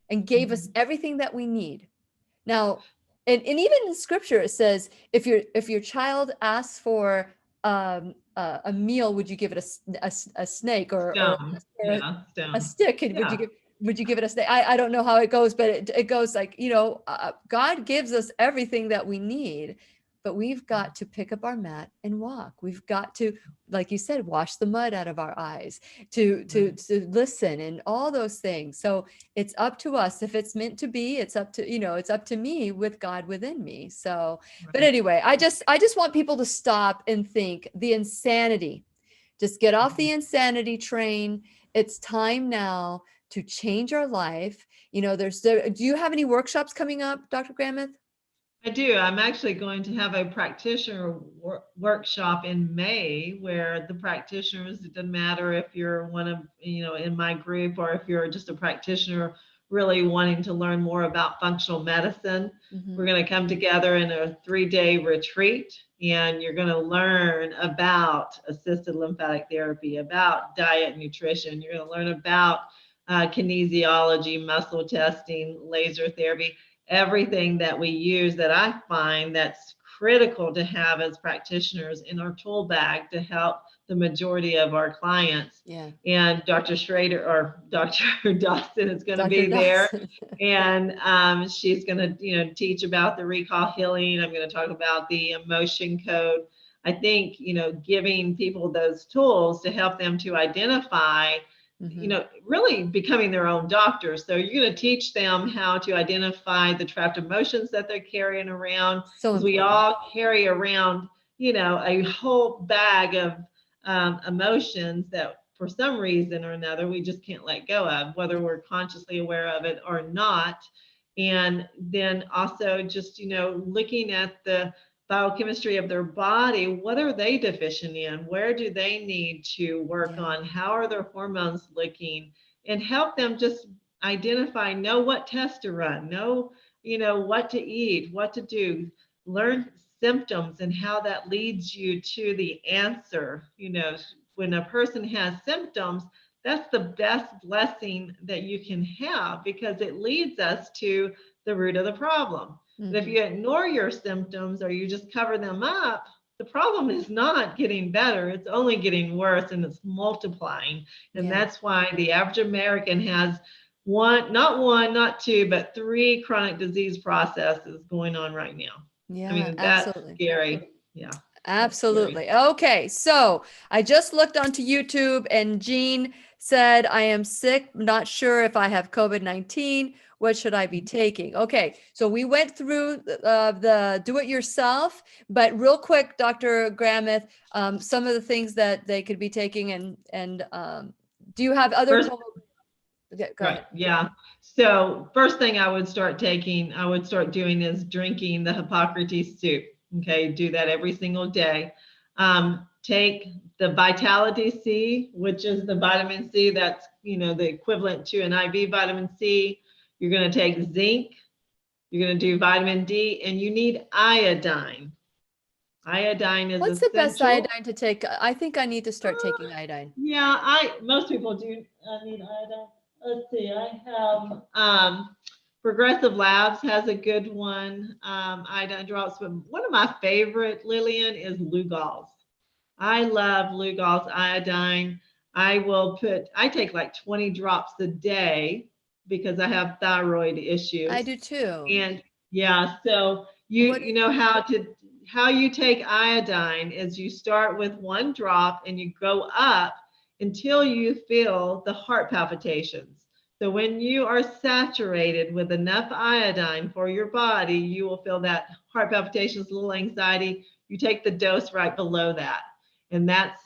and gave us everything that we need. Now, and even in scripture, it says, if your child asks for a meal, would you give it a snake or Stone. a Stone. stick? Yeah. Would you give it a snake? I don't know how it goes, but it goes like, God gives us everything that we need, but we've got to pick up our mat and walk. We've got to, like you said, wash the mud out of our eyes, to listen and all those things. So it's up to us. If it's meant to be, it's up to me with God within me. So, but anyway, I just want people to stop and think the insanity. Just get off the insanity train. It's time now to change our life. Do you have any workshops coming up, Dr. Gramith? I do. I'm actually going to have a practitioner workshop in May where the practitioners, it doesn't matter if you're one of, in my group or if you're just a practitioner really wanting to learn more about functional medicine. We're going to come together in a 3-day retreat and you're going to learn about assisted lymphatic therapy, about diet, nutrition. You're going to learn about kinesiology, muscle testing, laser therapy, everything that we use that I find that's critical to have as practitioners in our tool bag to help the majority of our clients. Yeah. And Dr. Schrader or Dr. Dawson is going to Dr. be there. Dawson. And she's going to, teach about the recall healing. I'm going to talk about the emotion code. I think, giving people those tools to help them to identify, really becoming their own doctor. So you're going to teach them how to identify the trapped emotions that they're carrying around. So Because we all carry around, a whole bag of emotions that for some reason or another, we just can't let go of, whether we're consciously aware of it or not. And then also just, looking at the biochemistry of their body, what are they deficient in? Where do they need to work on? How are their hormones looking? And help them just identify, know what tests to run, know, what to eat, what to do, learn symptoms and how that leads you to the answer. When a person has symptoms, that's the best blessing that you can have, because it leads us to the root of the problem. But if you ignore your symptoms or you just cover them up, the problem is not getting better. It's only getting worse, and it's multiplying. And that's why the average American has not two, but 3 chronic disease processes going on right now. Yeah, I mean, that's absolutely. scary. Yeah. Absolutely. Okay. So I just looked onto YouTube and Jean said, I am sick, not sure if I have COVID-19. What should I be taking? Okay. So we went through the do it yourself, but real quick, Dr. Gramith, some of the things that they could be taking and do you have other? Okay, go ahead. Yeah. So first thing I would start doing is drinking the Hippocrates Soup. Okay. Do that every single day. Take the Vitality C, which is the vitamin C. That's, the equivalent to an IV vitamin C. You're going to take zinc. You're going to do vitamin D, and you need iodine. Iodine is What's essential. the best iodine to take? I think I need to start taking iodine. Yeah, most people do need iodine. Let's see, I have Progressive Labs has a good one, iodine drops, but one of my favorite, Lillian, is Lugol's. I love Lugol's iodine. I take like 20 drops a day because I have thyroid issues. I do too. And yeah, so you know how you take iodine is you start with 1 drop and you go up until you feel the heart palpitations. So when you are saturated with enough iodine for your body, you will feel that heart palpitations, a little anxiety. You take the dose right below that, and that's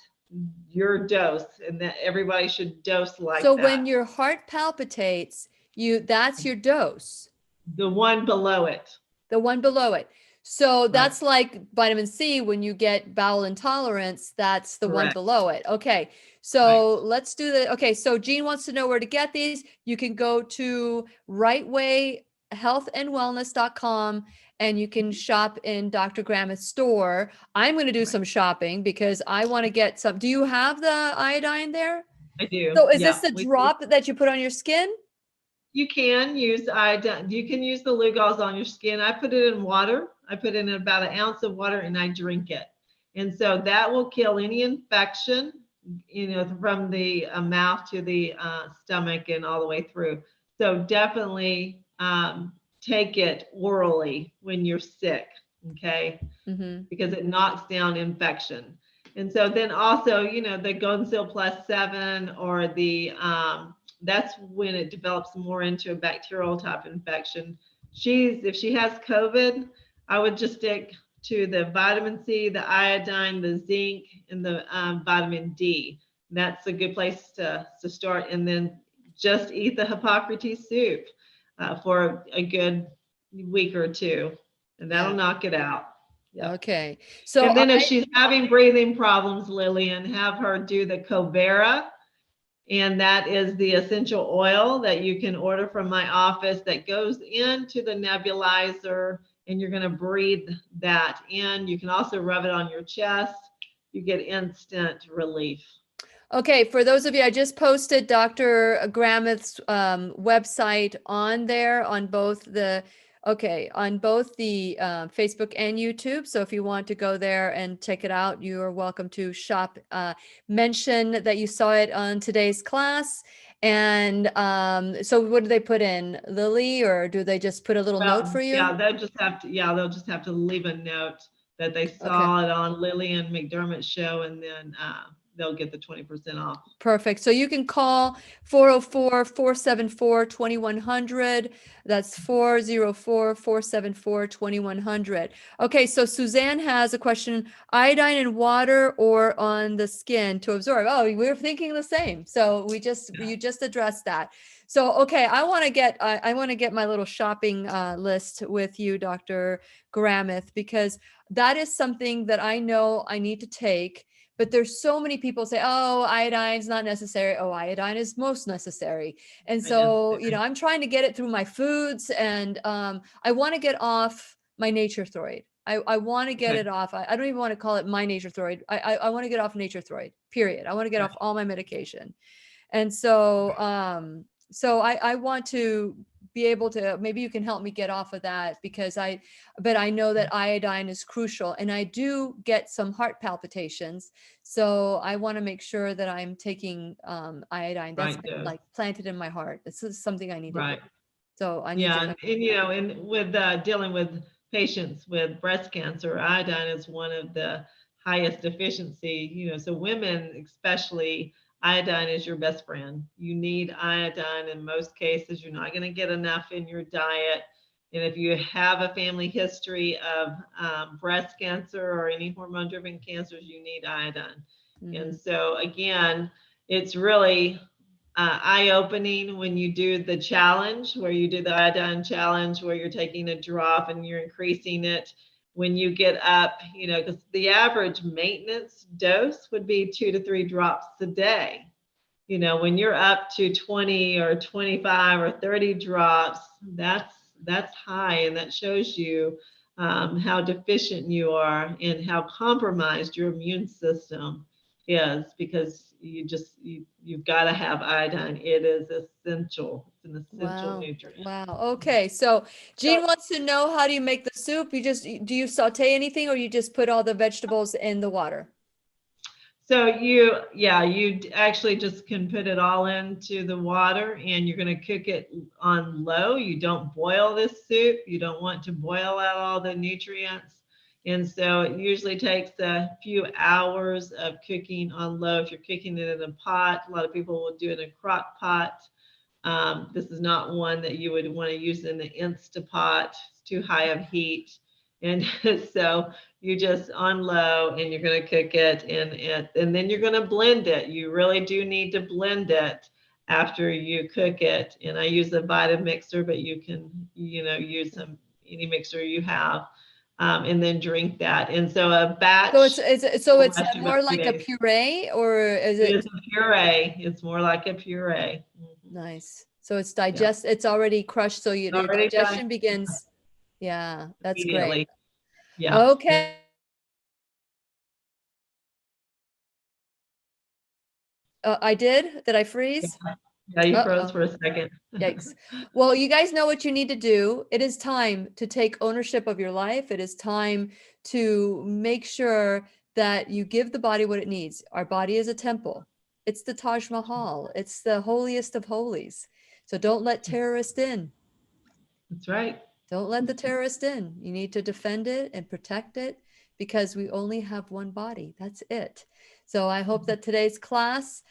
your dose, and that everybody should dose like that. So when your heart palpitates, that's your dose. The one below it. The one below it. So that's like vitamin C. When you get bowel intolerance, that's the one below it. Okay. So let's do the, okay. So Jean wants to know where to get these. You can go to rightwayhealthandwellness.com and you can shop in Dr. Gramith's store. I'm going to do some shopping because I want to get some. Do you have the iodine there? I do. So is this the drop that you put on your skin? You can use iodine. You can use the Lugol's on your skin. I put it in water. I put in about 1 ounce of water and I drink it. And so that will kill any infection, from the mouth to the stomach and all the way through. So definitely take it orally when you're sick, okay? Because it knocks down infection. And so then also, the Golden Seal Plus 7 or the, that's when it develops more into a bacterial type infection. If she has COVID, I would just stick to the vitamin C, the iodine, the zinc, and the vitamin D. That's a good place to start. And then just eat the Hippocrates Soup for a good week or 2, and that'll knock it out. Yeah. Okay. So and then if she's having breathing problems, Lillian, have her do the Covera. And that is the essential oil that you can order from my office that goes into the nebulizer, and you're going to breathe that in. You can also rub it on your chest. You get instant relief. Okay, for those of you, I just posted Dr. Gramith's website on there on both the Okay, on both the Facebook and YouTube. So if you want to go there and check it out, you are welcome to shop. Mention that you saw it on today's class. And so what do they put in, Lily, or do they just put a little note for you? Yeah, they'll just have to leave a note that they Okay. saw it on Lillian McDermott's show, and then they'll get the 20% off. Perfect. So you can call 404-474-2100. That's 404-474-2100. Okay, so Suzanne has a question: iodine in water or on the skin to absorb? Oh, we were thinking the same. So you just addressed that. So okay, I want to get my little shopping list with you, Dr. Gramith, because that is something that I know I need to take. But there's so many people say, oh, iodine's not necessary. Oh, iodine is most necessary. And so, I'm trying to get it through my foods, and I want to get off my nature throid. I want to get it off. I don't even want to call it my nature throid. I want to get off nature throid, period. I want to get off all my medication. And so, I want to be able to, maybe you can help me get off of that, because but I know that iodine is crucial, and I do get some heart palpitations. So I want to make sure that I'm taking iodine that's like planted in my heart. This is something I need to do. So I need and with dealing with patients with breast cancer, iodine is one of the highest deficiency, so women especially, iodine is your best friend. You need iodine in most cases. You're not going to get enough in your diet. And if you have a family history of breast cancer or any hormone-driven cancers, you need iodine. Mm-hmm. And so again, it's really eye-opening when you do the challenge, where you do the iodine challenge, where you're taking a drop and you're increasing it. When you get up, because the average maintenance dose would be 2 to 3 drops a day. When you're up to 20 or 25 or 30 drops, that's high, and that shows you how deficient you are and how compromised your immune system is, because you've got to have iodine. It is essential. It's an essential nutrient. Wow. Okay. So Jean wants to know, how do you make the soup? Do you saute anything, or you just put all the vegetables in the water? So you actually just can put it all into the water, and you're going to cook it on low. You don't boil this soup. You don't want to boil out all the nutrients. And so it usually takes a few hours of cooking on low. If you're cooking it in a pot, a lot of people will do it in a crock pot. This is not one that you would want to use in the Instapot. It's too high of heat. And so you just on low, and you're going to cook it, and then you're going to blend it. You really do need to blend it after you cook it. And I use a Vitamixer, but you can, use any mixer you have, and then drink that. And so a batch. So it's more like a puree, or is it? It's a puree. It's more like a puree. Mm-hmm. Nice. So it's it's already crushed, so your digestion begins. Yeah, that's great. Yeah. Okay. I did. Did I freeze? Yeah, you froze for a second. Yikes. Well, you guys know what you need to do. It is time to take ownership of your life. It is time to make sure that you give the body what it needs. Our body is a temple. It's the Taj Mahal. It's the holiest of holies. So don't let terrorists in. That's right. Don't let the terrorist in. You need to defend it and protect it, because we only have one body. That's it. So I hope that today's class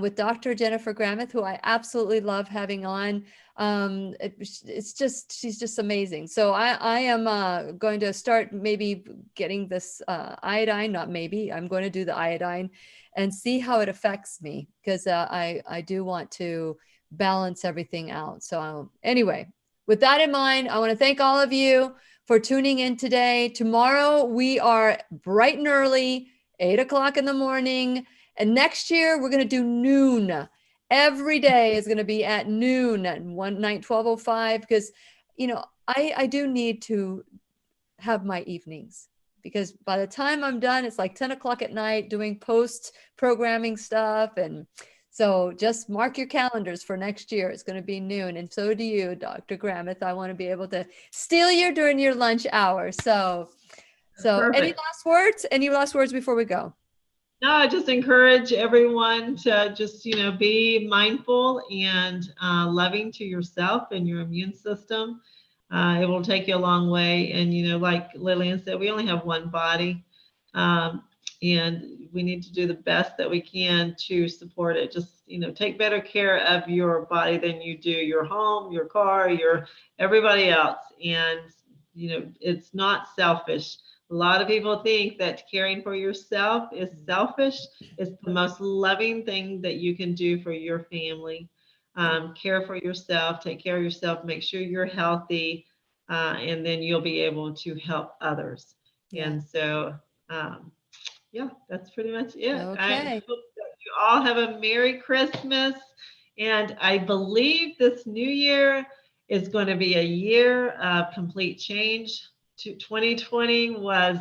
with Dr. Jennifer Gramith, who I absolutely love having on, she's just amazing. So I am going to start maybe getting this iodine, not maybe, I'm going to do the iodine and see how it affects me, because I do want to balance everything out. So anyway, with that in mind, I want to thank all of you for tuning in today. Tomorrow, we are bright and early, 8 o'clock in the morning. And next year, we're going to do noon. Every day is going to be at noon, at one night, 12:05, because, I do need to have my evenings, because by the time I'm done, it's like 10 o'clock at night doing post programming stuff. And So just mark your calendars for next year. It's going to be noon. And so do you, Dr. Gramith. I want to be able to steal you during your lunch hour. So any Perfect. last words? Any last words before we go? No, I just encourage everyone to just, be mindful and loving to yourself and your immune system. It will take you a long way. And, like Lillian said, we only have one body. And we need to do the best that we can to support it. Just, take better care of your body than you do your home, your car, your everybody else. And, it's not selfish. A lot of people think that caring for yourself is selfish. It's the most loving thing that you can do for your family. Care for yourself, take care of yourself, make sure you're healthy, and then you'll be able to help others. Yeah. And so, yeah, that's pretty much it. I Okay. hope that you all have a Merry Christmas. And I believe this new year is going to be a year of complete change. 2020 was,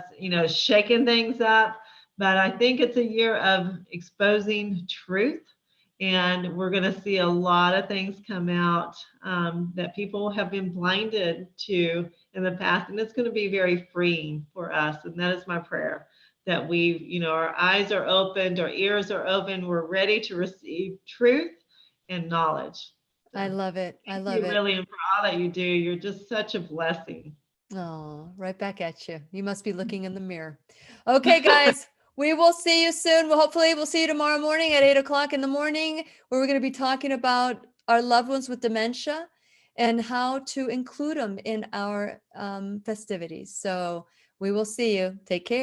shaking things up, but I think it's a year of exposing truth. And we're going to see a lot of things come out that people have been blinded to in the past. And it's going to be very freeing for us. And that is my prayer, that our eyes are opened, our ears are open, we're ready to receive truth and knowledge. So, I love it. I thank love you, it. Lillian, for all that you do. You're just such a blessing. Oh, right back at you. You must be looking in the mirror. Okay, guys, we will see you soon. Well, hopefully we'll see you tomorrow morning at 8 o'clock in the morning, where we're going to be talking about our loved ones with dementia and how to include them in our festivities. So we will see you. Take care.